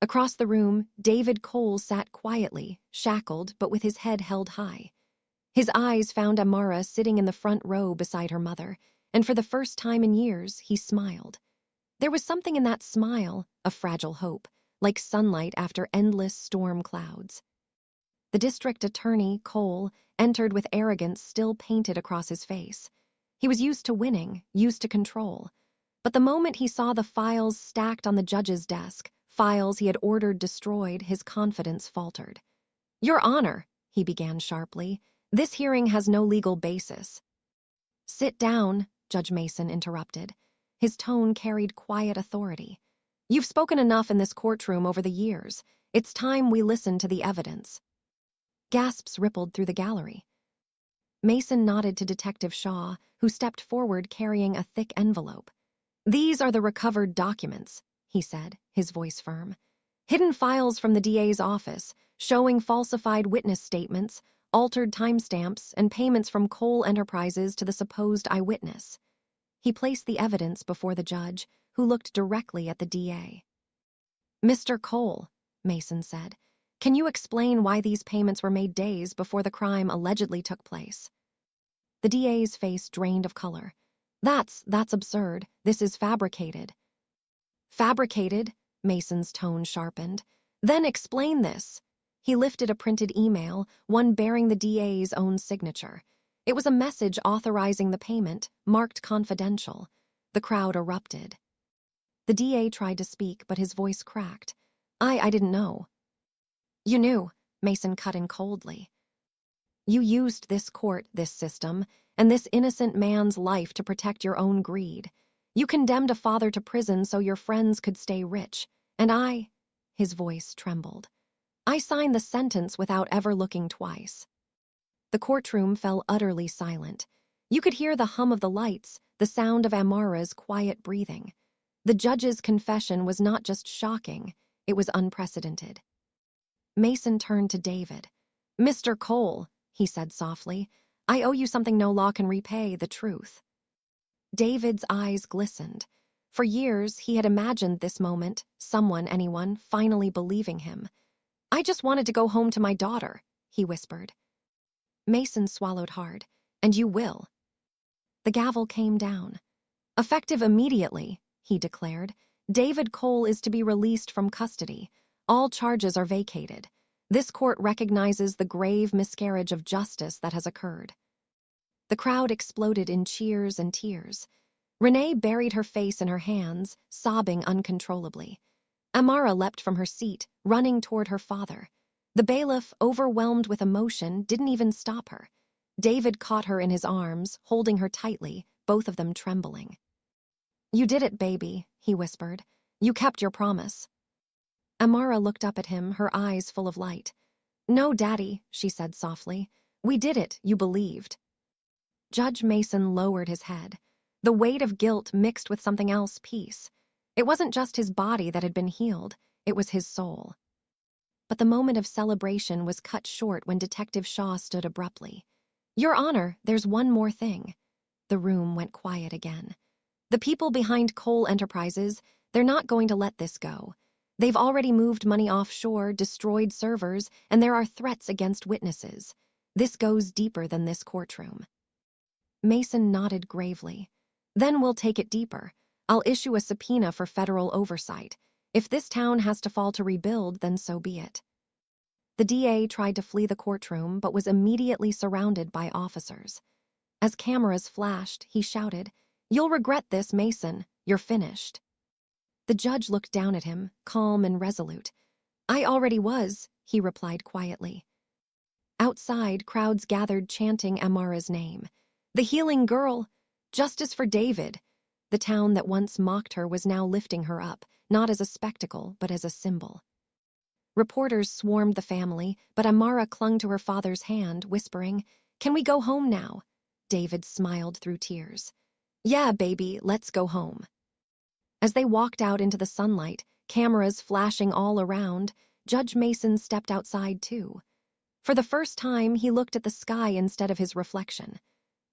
Across the room, David Cole sat quietly, shackled but with his head held high. His eyes found Amara sitting in the front row beside her mother, and for the first time in years, he smiled. There was something in that smile, a fragile hope, like sunlight after endless storm clouds. The district attorney, Cole, entered with arrogance still painted across his face. He was used to winning, used to control. But the moment he saw the files stacked on the judge's desk, files he had ordered destroyed, his confidence faltered. "Your Honor," he began sharply, "this hearing has no legal basis." "Sit down," Judge Mason interrupted. His tone carried quiet authority. "You've spoken enough in this courtroom over the years. It's time we listen to the evidence." Gasps rippled through the gallery. Mason nodded to Detective Shaw, who stepped forward carrying a thick envelope. "These are the recovered documents," he said, his voice firm. "Hidden files from the DA's office, showing falsified witness statements, altered timestamps, and payments from Cole Enterprises to the supposed eyewitness." He placed the evidence before the judge, who looked directly at the DA. "Mr. Cole," Mason said, "can you explain why these payments were made days before the crime allegedly took place?" The DA's face drained of color. That's absurd. This is fabricated." "Fabricated?" Mason's tone sharpened. "Then explain this." He lifted a printed email, one bearing the DA's own signature. It was a message authorizing the payment, marked confidential. The crowd erupted. The DA tried to speak, but his voice cracked. I didn't know." "You knew," Mason cut in coldly. "You used this court, this system, and this innocent man's life to protect your own greed. You condemned a father to prison so your friends could stay rich. And I," his voice trembled, "I signed the sentence without ever looking twice." The courtroom fell utterly silent. You could hear the hum of the lights, the sound of Amara's quiet breathing. The judge's confession was not just shocking, it was unprecedented. Mason turned to David. "Mr. Cole," he said softly, "I owe you something no law can repay, the truth." David's eyes glistened. For years, he had imagined this moment, someone, anyone, finally believing him. "I just wanted to go home to my daughter," he whispered. Mason swallowed hard. "And you will." The gavel came down. "Effective immediately," he declared. "David Cole is to be released from custody. All charges are vacated. This court recognizes the grave miscarriage of justice that has occurred." The crowd exploded in cheers and tears. Renee buried her face in her hands, sobbing uncontrollably. Amara leapt from her seat, running toward her father. The bailiff, overwhelmed with emotion, didn't even stop her. David caught her in his arms, holding her tightly, both of them trembling. "You did it, baby," he whispered. "You kept your promise." Amara looked up at him, her eyes full of light. "No, Daddy," she said softly. "We did it, you believed." Judge Mason lowered his head. The weight of guilt mixed with something else, peace. It wasn't just his body that had been healed, it was his soul. But the moment of celebration was cut short when Detective Shaw stood abruptly. "Your Honor, there's one more thing." The room went quiet again. "The people behind Cole Enterprises, they're not going to let this go. They've already moved money offshore, destroyed servers, and there are threats against witnesses. This goes deeper than this courtroom." Mason nodded gravely. "Then we'll take it deeper. I'll issue a subpoena for federal oversight. If this town has to fall to rebuild, then so be it." The DA tried to flee the courtroom, but was immediately surrounded by officers. As cameras flashed, he shouted, "You'll regret this, Mason. You're finished." The judge looked down at him, calm and resolute. "I already was," he replied quietly. Outside, crowds gathered chanting Amara's name. The healing girl! Justice for David! The town that once mocked her was now lifting her up, not as a spectacle, but as a symbol. Reporters swarmed the family, but Amara clung to her father's hand, whispering, "Can we go home now?" David smiled through tears. "Yeah, baby, let's go home." As they walked out into the sunlight, cameras flashing all around, Judge Mason stepped outside too. For the first time, he looked at the sky instead of his reflection.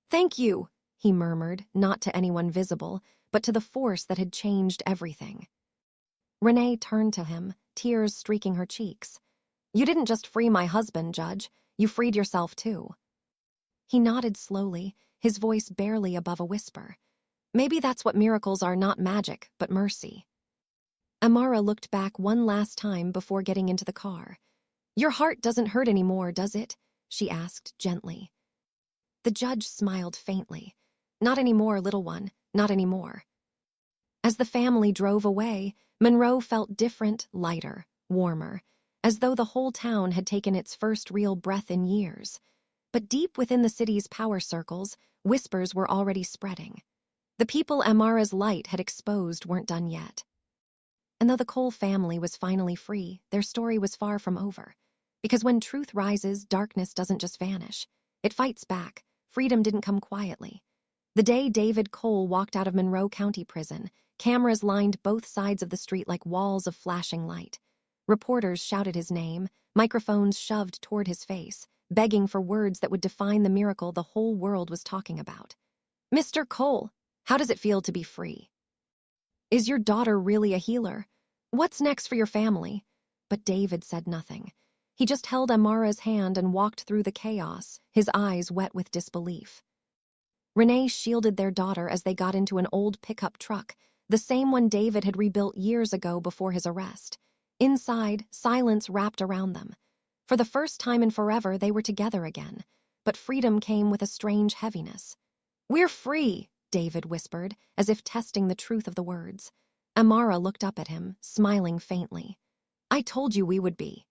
"Thank you," he murmured, not to anyone visible, but to the force that had changed everything. Renee turned to him, tears streaking her cheeks. "You didn't just free my husband, Judge. You freed yourself too." He nodded slowly, his voice barely above a whisper. "Maybe that's what miracles are, not magic, but mercy." Amara looked back one last time before getting into the car. "Your heart doesn't hurt anymore, does it?" she asked gently. The judge smiled faintly. "Not anymore, little one, not anymore." As the family drove away, Monroe felt different, lighter, warmer, as though the whole town had taken its first real breath in years. But deep within the city's power circles, whispers were already spreading. The people Amara's light had exposed weren't done yet. And though the Cole family was finally free, their story was far from over. Because when truth rises, darkness doesn't just vanish. It fights back. Freedom didn't come quietly. The day David Cole walked out of Monroe County Prison, cameras lined both sides of the street like walls of flashing light. Reporters shouted his name, microphones shoved toward his face, begging for words that would define the miracle the whole world was talking about. "Mr. Cole, how does it feel to be free? Is your daughter really a healer? What's next for your family?" But David said nothing. He just held Amara's hand and walked through the chaos, his eyes wet with disbelief. Renee shielded their daughter as they got into an old pickup truck, the same one David had rebuilt years ago before his arrest. Inside, silence wrapped around them. For the first time in forever, they were together again, but freedom came with a strange heaviness. "We're free," David whispered, as if testing the truth of the words. Amara looked up at him, smiling faintly. "I told you we would be."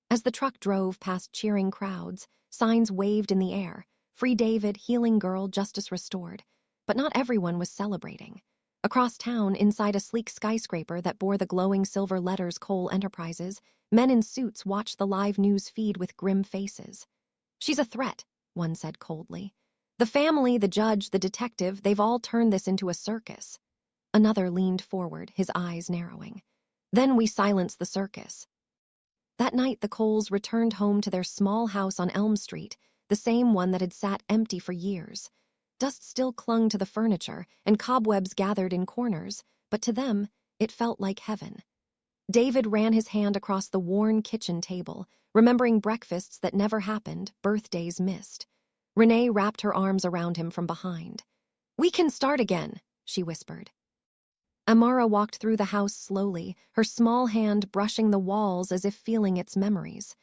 As the truck drove past cheering crowds, signs waved in the air, "Free David, healing girl, justice restored." But not everyone was celebrating. Across town, inside a sleek skyscraper that bore the glowing silver letters Cole Enterprises, men in suits watched the live news feed with grim faces. "She's a threat," one said coldly. "The family, the judge, the detective, they've all turned this into a circus." Another leaned forward, his eyes narrowing. "Then we silence the circus." That night, the Coles returned home to their small house on Elm Street, the same one that had sat empty for years. Dust still clung to the furniture, and cobwebs gathered in corners, but to them, it felt like heaven. David ran his hand across the worn kitchen table, remembering breakfasts that never happened, birthdays missed. Renee wrapped her arms around him from behind. "We can start again," she whispered. Amara walked through the house slowly, her small hand brushing the walls as if feeling its memories.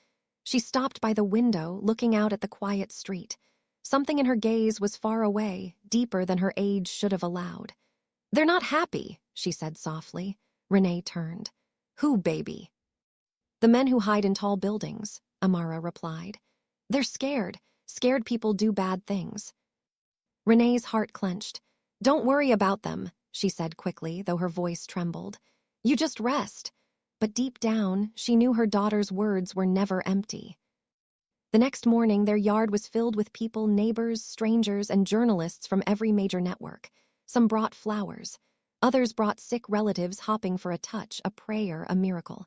She stopped by the window, looking out at the quiet street. Something in her gaze was far away, deeper than her age should have allowed. "They're not happy," she said softly. Renee turned. "Who, baby?" "The men who hide in tall buildings," Amara replied. "They're scared. Scared people do bad things." Renee's heart clenched. "Don't worry about them," she said quickly, though her voice trembled. "You just rest." But deep down, she knew her daughter's words were never empty. The next morning, their yard was filled with people, neighbors, strangers, and journalists from every major network. Some brought flowers. Others brought sick relatives hopping for a touch, a prayer, a miracle.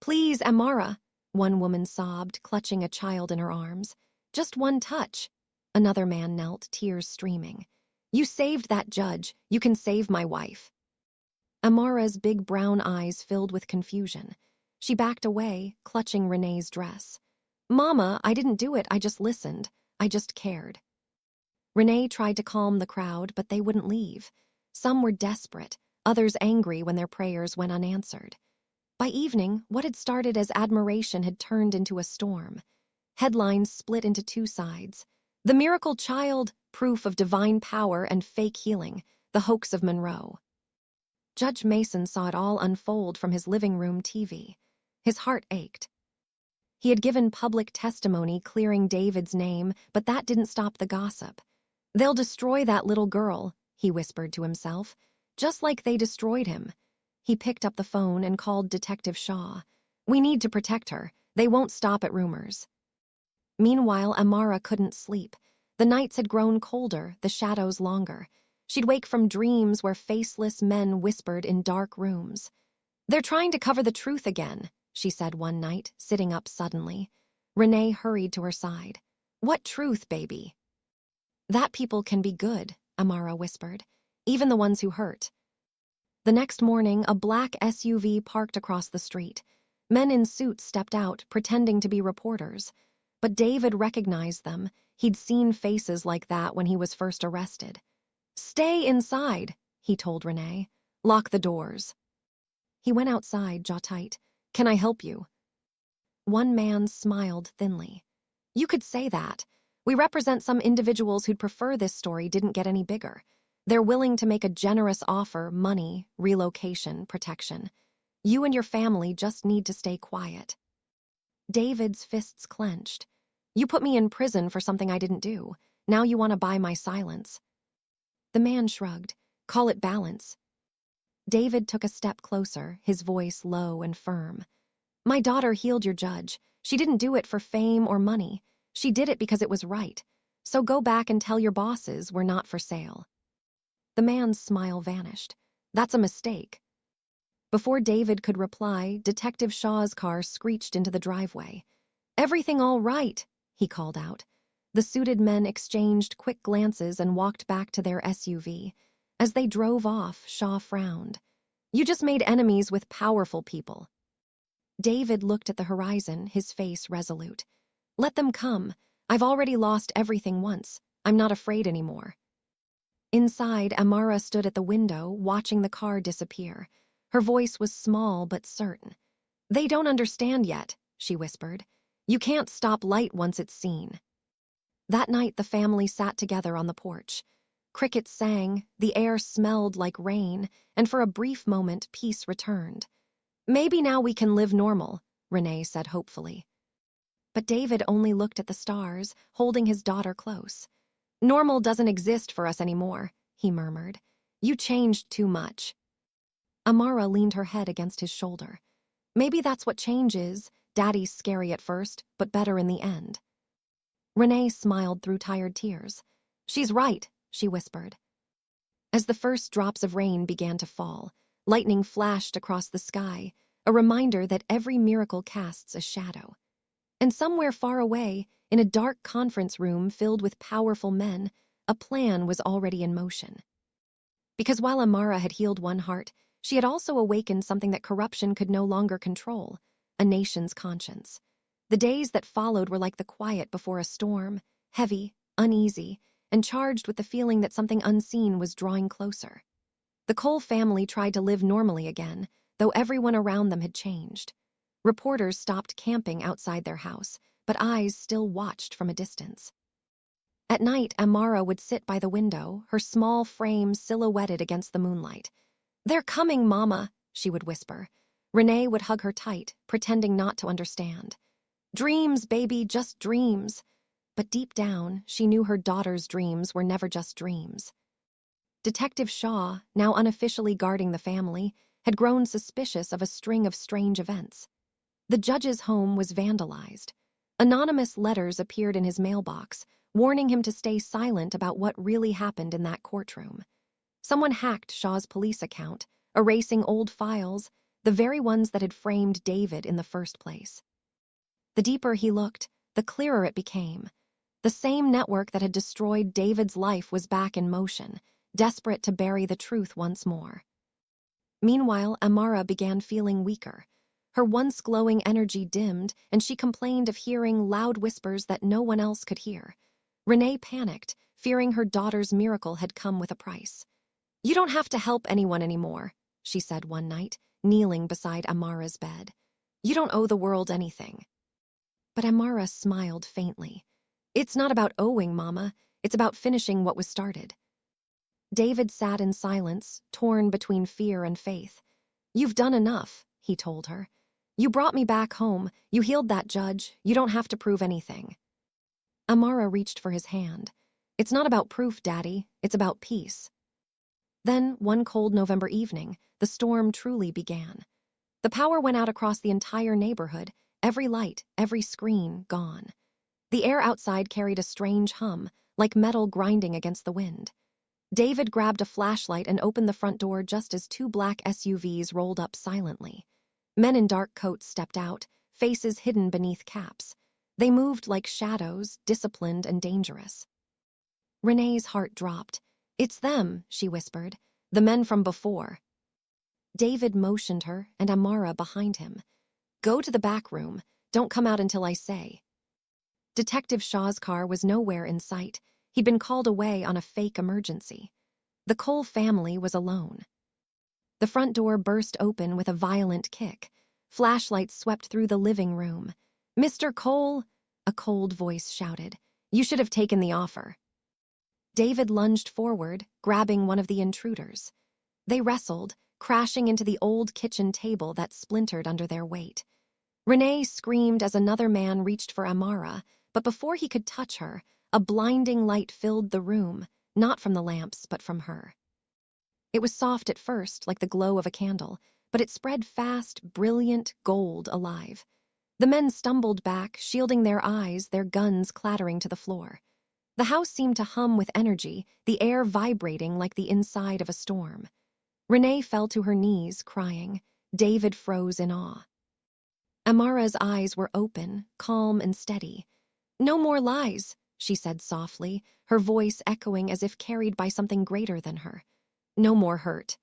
"Please, Amara," one woman sobbed, clutching a child in her arms. "Just one touch." Another man knelt, tears streaming. "You saved that judge. You can save my wife." Amara's big brown eyes filled with confusion. She backed away, clutching Renee's dress. "Mama, I didn't do it. I just listened. I just cared." Renee tried to calm the crowd, but they wouldn't leave. Some were desperate, others angry when their prayers went unanswered. By evening, what had started as admiration had turned into a storm. Headlines split into two sides. "The Miracle Child, Proof of Divine Power and Fake Healing, the Hoax of Monroe." Judge Mason saw it all unfold from his living room TV. His heart ached. He had given public testimony clearing David's name, but that didn't stop the gossip. They'll destroy that little girl, he whispered to himself, just like they destroyed him. He picked up the phone and called Detective Shaw. We need to protect her. They won't stop at rumors. Meanwhile, Amara couldn't sleep. The nights had grown colder, the shadows longer. She'd wake from dreams where faceless men whispered in dark rooms. They're trying to cover the truth again, she said one night, sitting up suddenly. Renee hurried to her side. What truth, baby? That people can be good, Amara whispered. Even the ones who hurt. The next morning, a black SUV parked across the street. Men in suits stepped out, pretending to be reporters. But David recognized them. He'd seen faces like that when he was first arrested. Stay inside, he told Renee. Lock the doors. He went outside, jaw tight. Can I help you? One man smiled thinly. You could say that. We represent some individuals who'd prefer this story didn't get any bigger. They're willing to make a generous offer, money, relocation, protection. You and your family just need to stay quiet. David's fists clenched. You put me in prison for something I didn't do. Now you want to buy my silence. The man shrugged. Call it balance. David took a step closer, his voice low and firm. My daughter healed your judge. She didn't do it for fame or money. She did it because it was right. So go back and tell your bosses we're not for sale. The man's smile vanished. That's a mistake. Before David could reply, Detective Shaw's car screeched into the driveway. Everything all right, he called out. The suited men exchanged quick glances and walked back to their SUV. As they drove off, Shaw frowned. You just made enemies with powerful people. David looked at the horizon, his face resolute. Let them come. I've already lost everything once. I'm not afraid anymore. Inside, Amara stood at the window, watching the car disappear. Her voice was small but certain. They don't understand yet, she whispered. You can't stop light once it's seen. That night, the family sat together on the porch. Crickets sang, the air smelled like rain, and for a brief moment, peace returned. Maybe now we can live normal, Renee said hopefully. But David only looked at the stars, holding his daughter close. Normal doesn't exist for us anymore, he murmured. You changed too much. Amara leaned her head against his shoulder. Maybe that's what change is. Daddy's scary at first, but better in the end. Renee smiled through tired tears. She's right, she whispered. As the first drops of rain began to fall, lightning flashed across the sky, a reminder that every miracle casts a shadow. And somewhere far away, in a dark conference room filled with powerful men, a plan was already in motion. Because while Amara had healed one heart, she had also awakened something that corruption could no longer control, a nation's conscience. The days that followed were like the quiet before a storm, heavy, uneasy, and charged with the feeling that something unseen was drawing closer. The Cole family tried to live normally again, though everyone around them had changed. Reporters stopped camping outside their house, but eyes still watched from a distance. At night, Amara would sit by the window, her small frame silhouetted against the moonlight. They're coming, Mama, she would whisper. Renee would hug her tight, pretending not to understand. Dreams, baby, just dreams. But deep down, she knew her daughter's dreams were never just dreams. Detective Shaw, now unofficially guarding the family, had grown suspicious of a string of strange events. The judge's home was vandalized. Anonymous letters appeared in his mailbox, warning him to stay silent about what really happened in that courtroom. Someone hacked Shaw's police account, erasing old files, the very ones that had framed David in the first place. The deeper he looked, the clearer it became. The same network that had destroyed David's life was back in motion, desperate to bury the truth once more. Meanwhile, Amara began feeling weaker. Her once glowing energy dimmed, and she complained of hearing loud whispers that no one else could hear. Renee panicked, fearing her daughter's miracle had come with a price. You don't have to help anyone anymore, she said one night, kneeling beside Amara's bed. You don't owe the world anything. But Amara smiled faintly. It's not about owing, Mama. It's about finishing what was started. David sat in silence, torn between fear and faith. You've done enough, he told her. You brought me back home. You healed that judge. You don't have to prove anything. Amara reached for his hand. It's not about proof, Daddy. It's about peace. Then, one cold November evening, the storm truly began. The power went out across the entire neighborhood, every light, every screen gone. The air outside carried a strange hum, like metal grinding against the wind. David grabbed a flashlight and opened the front door just as two black SUVs rolled up silently. Men in dark coats stepped out, faces hidden beneath caps. They moved like shadows, disciplined and dangerous. Renee's heart dropped. "It's them," she whispered. "The men from before." David motioned her, and Amara behind him. "Go to the back room. Don't come out until I say." Detective Shaw's car was nowhere in sight. He'd been called away on a fake emergency. The Cole family was alone. The front door burst open with a violent kick. Flashlights swept through the living room. "Mr. Cole," a cold voice shouted, "you should have taken the offer." David lunged forward, grabbing one of the intruders. They wrestled, crashing into the old kitchen table that splintered under their weight. Renee screamed as another man reached for Amara, but before he could touch her, a blinding light filled the room, not from the lamps, but from her. It was soft at first, like the glow of a candle, but it spread fast, brilliant, gold alive. The men stumbled back, shielding their eyes, their guns clattering to the floor. The house seemed to hum with energy, the air vibrating like the inside of a storm. Renee fell to her knees, crying. David froze in awe. Amara's eyes were open, calm and steady. "No more lies," she said softly, her voice echoing as if carried by something greater than her. "No more hurt."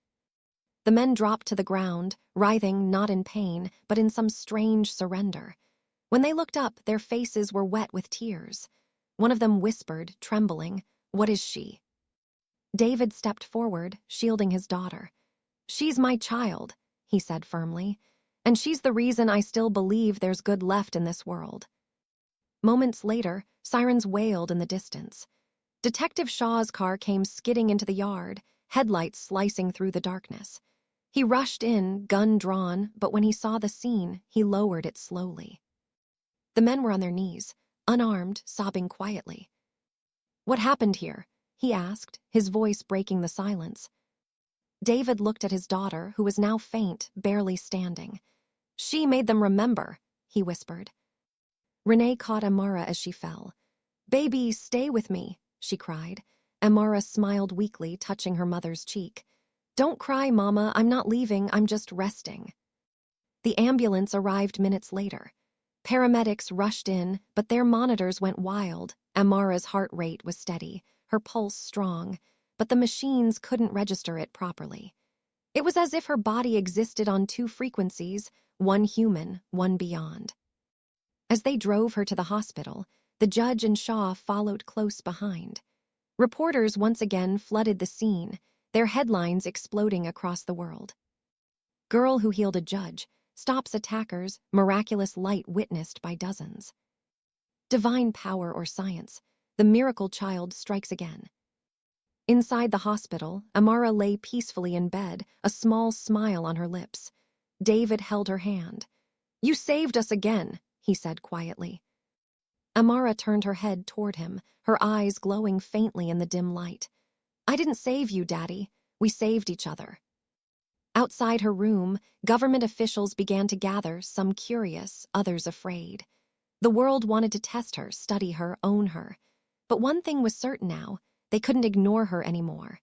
The men dropped to the ground, writhing not in pain, but in some strange surrender. When they looked up, their faces were wet with tears. One of them whispered, trembling, "What is she?" David stepped forward, shielding his daughter. "She's my child," he said firmly, "and she's the reason I still believe there's good left in this world." Moments later, sirens wailed in the distance. Detective Shaw's car came skidding into the yard, headlights slicing through the darkness. He rushed in, gun drawn, but when he saw the scene, he lowered it slowly. The men were on their knees, unarmed, sobbing quietly. "What happened here?" he asked, his voice breaking the silence. David looked at his daughter, who was now faint, barely standing. "She made them remember," he whispered. Renee caught Amara as she fell. "Baby, stay with me," she cried. Amara smiled weakly, touching her mother's cheek. "Don't cry, Mama. I'm not leaving. I'm just resting." The ambulance arrived minutes later. Paramedics rushed in, but their monitors went wild. Amara's heart rate was steady, her pulse strong, but the machines couldn't register it properly. It was as if her body existed on two frequencies, one human, one beyond. As they drove her to the hospital, the judge and Shaw followed close behind. Reporters once again flooded the scene, their headlines exploding across the world. "Girl who healed a judge, stops attackers, miraculous light witnessed by dozens." Divine power or science, the miracle child strikes again. Inside the hospital, Amara lay peacefully in bed, a small smile on her lips. David held her hand. "You saved us again," he said quietly. Amara turned her head toward him, her eyes glowing faintly in the dim light. "I didn't save you, Daddy. We saved each other." Outside her room, government officials began to gather, some curious, others afraid. The world wanted to test her, study her, own her. But one thing was certain now, they couldn't ignore her anymore.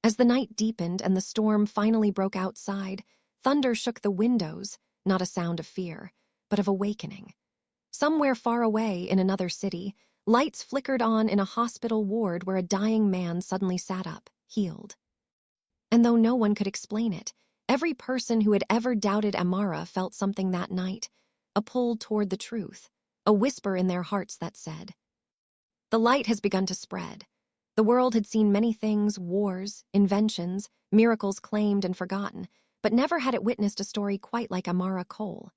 As the night deepened and the storm finally broke outside, thunder shook the windows, not a sound of fear, but of awakening. Somewhere far away in another city, lights flickered on in a hospital ward where a dying man suddenly sat up, healed. And though no one could explain it, every person who had ever doubted Amara felt something that night, a pull toward the truth, a whisper in their hearts that said, "The light has begun to spread." The world had seen many things, wars, inventions, miracles claimed and forgotten, but never had it witnessed a story quite like Amara Cole.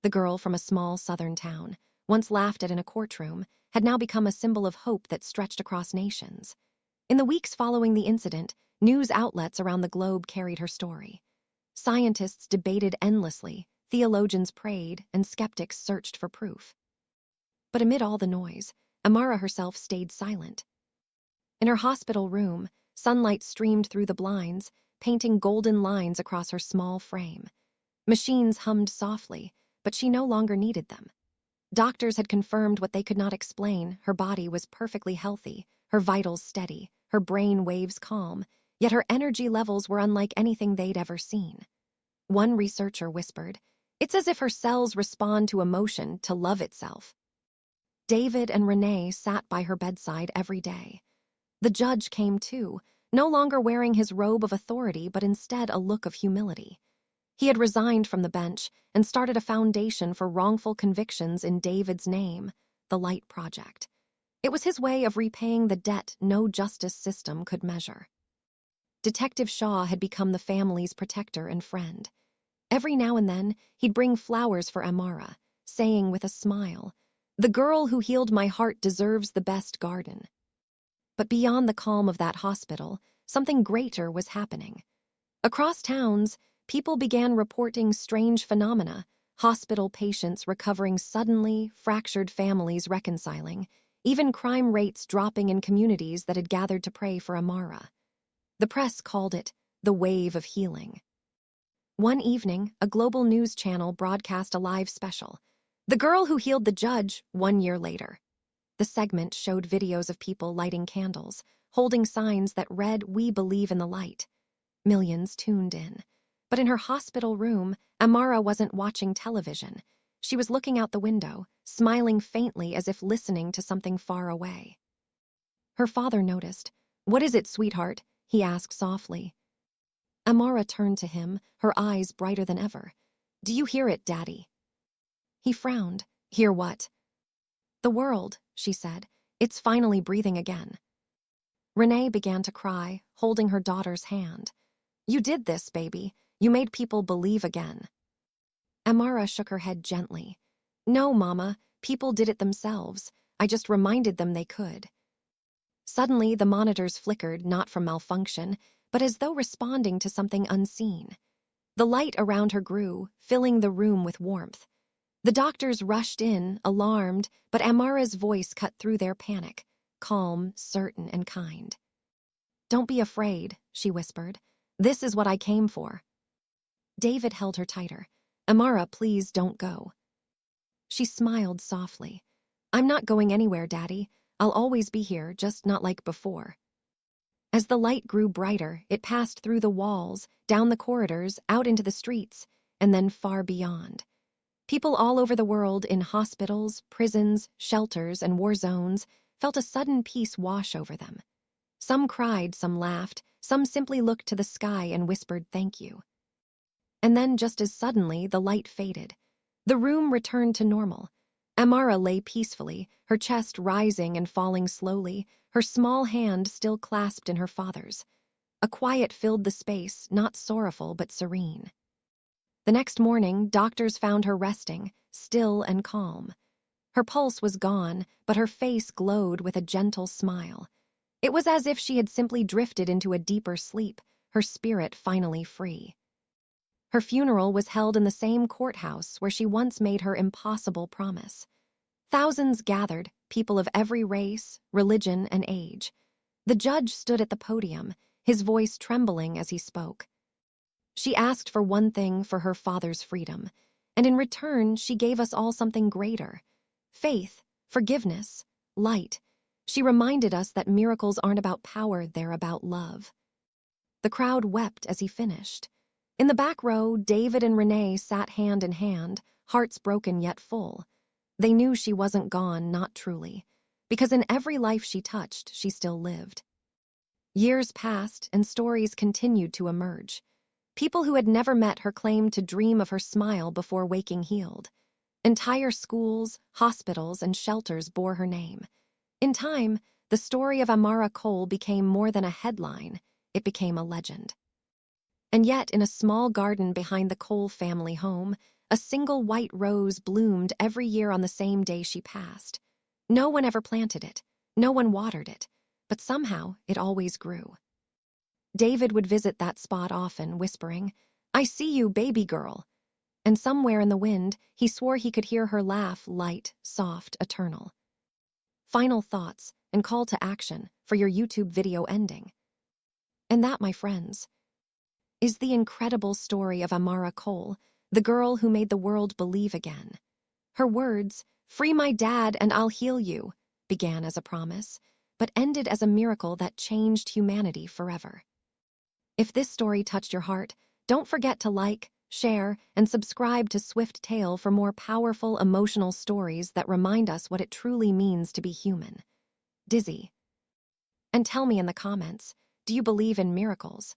The girl from a small southern town, once laughed at in a courtroom, had now become a symbol of hope that stretched across nations. In the weeks following the incident, news outlets around the globe carried her story. Scientists debated endlessly, theologians prayed, and skeptics searched for proof. But amid all the noise, Amara herself stayed silent. In her hospital room, sunlight streamed through the blinds, painting golden lines across her small frame. Machines hummed softly, but she no longer needed them. Doctors had confirmed what they could not explain. Her body was perfectly healthy, her vitals steady, her brain waves calm, yet her energy levels were unlike anything they'd ever seen. One researcher whispered, "It's as if her cells respond to emotion, to love itself." David and Renee sat by her bedside every day. The judge came too, no longer wearing his robe of authority but instead a look of humility. He had resigned from the bench and started a foundation for wrongful convictions in David's name, the Light Project. It was his way of repaying the debt no justice system could measure. Detective Shaw had become the family's protector and friend. Every now and then, he'd bring flowers for Amara, saying with a smile, "The girl who healed my heart deserves the best garden." But beyond the calm of that hospital, something greater was happening. Across towns, people began reporting strange phenomena: hospital patients recovering suddenly, fractured families reconciling, even crime rates dropping in communities that had gathered to pray for Amara. The press called it the wave of healing. One evening, a global news channel broadcast a live special, "The Girl Who Healed the Judge 1 year later." The segment showed videos of people lighting candles, holding signs that read, "We believe in the light." Millions tuned in. But in her hospital room, Amara wasn't watching television. She was looking out the window, smiling faintly as if listening to something far away. Her father noticed. "What is it, sweetheart?" he asked softly. Amara turned to him, her eyes brighter than ever. "Do you hear it, Daddy?" He frowned. "Hear what?" "The world," she said. "It's finally breathing again." Renee began to cry, holding her daughter's hand. "You did this, baby. You made people believe again." Amara shook her head gently. "No, Mama, people did it themselves. I just reminded them they could." Suddenly, the monitors flickered, not from malfunction, but as though responding to something unseen. The light around her grew, filling the room with warmth. The doctors rushed in, alarmed, but Amara's voice cut through their panic, calm, certain, and kind. "Don't be afraid," she whispered. "This is what I came for." David held her tighter. "Amara, please don't go." She smiled softly. "I'm not going anywhere, Daddy. I'll always be here, just not like before." As the light grew brighter, it passed through the walls, down the corridors, out into the streets, and then far beyond. People all over the world, in hospitals, prisons, shelters, and war zones, felt a sudden peace wash over them. Some cried, some laughed, some simply looked to the sky and whispered thank you. And then, just as suddenly, the light faded. The room returned to normal. Amara lay peacefully, her chest rising and falling slowly, her small hand still clasped in her father's. A quiet filled the space, not sorrowful but serene. The next morning, doctors found her resting, still and calm. Her pulse was gone, but her face glowed with a gentle smile. It was as if she had simply drifted into a deeper sleep, her spirit finally free. Her funeral was held in the same courthouse where she once made her impossible promise. Thousands gathered, people of every race, religion, and age. The judge stood at the podium, his voice trembling as he spoke. She asked for one thing, for her father's freedom, and in return she gave us all something greater: faith, forgiveness, light. She reminded us that miracles aren't about power, they're about love. The crowd wept as he finished. In the back row, David and Renee sat hand in hand, hearts broken yet full. They knew she wasn't gone, not truly, because in every life she touched, she still lived. Years passed, and stories continued to emerge. People who had never met her claimed to dream of her smile before waking healed. Entire schools, hospitals, and shelters bore her name. In time, the story of Amara Cole became more than a headline, it became a legend. And yet, in a small garden behind the Cole family home, a single white rose bloomed every year on the same day she passed. No one ever planted it, no one watered it, but somehow it always grew. David would visit that spot often, whispering, "I see you, baby girl." And somewhere in the wind, he swore he could hear her laugh, light, soft, eternal. Final thoughts, and call to action for your YouTube video ending. And that, my friends, is the incredible story of Amara Cole, the girl who made the world believe again. Her words, "Free my dad and I'll heal you," began as a promise, but ended as a miracle that changed humanity forever. If this story touched your heart, don't forget to like, share, and subscribe to Swift Tale for more powerful, emotional stories that remind us what it truly means to be human. Dizzy. And tell me in the comments, do you believe in miracles?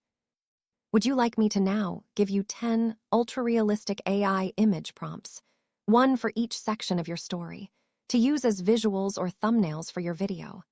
Would you like me to now give you 10 ultra-realistic AI image prompts, one for each section of your story, to use as visuals or thumbnails for your video?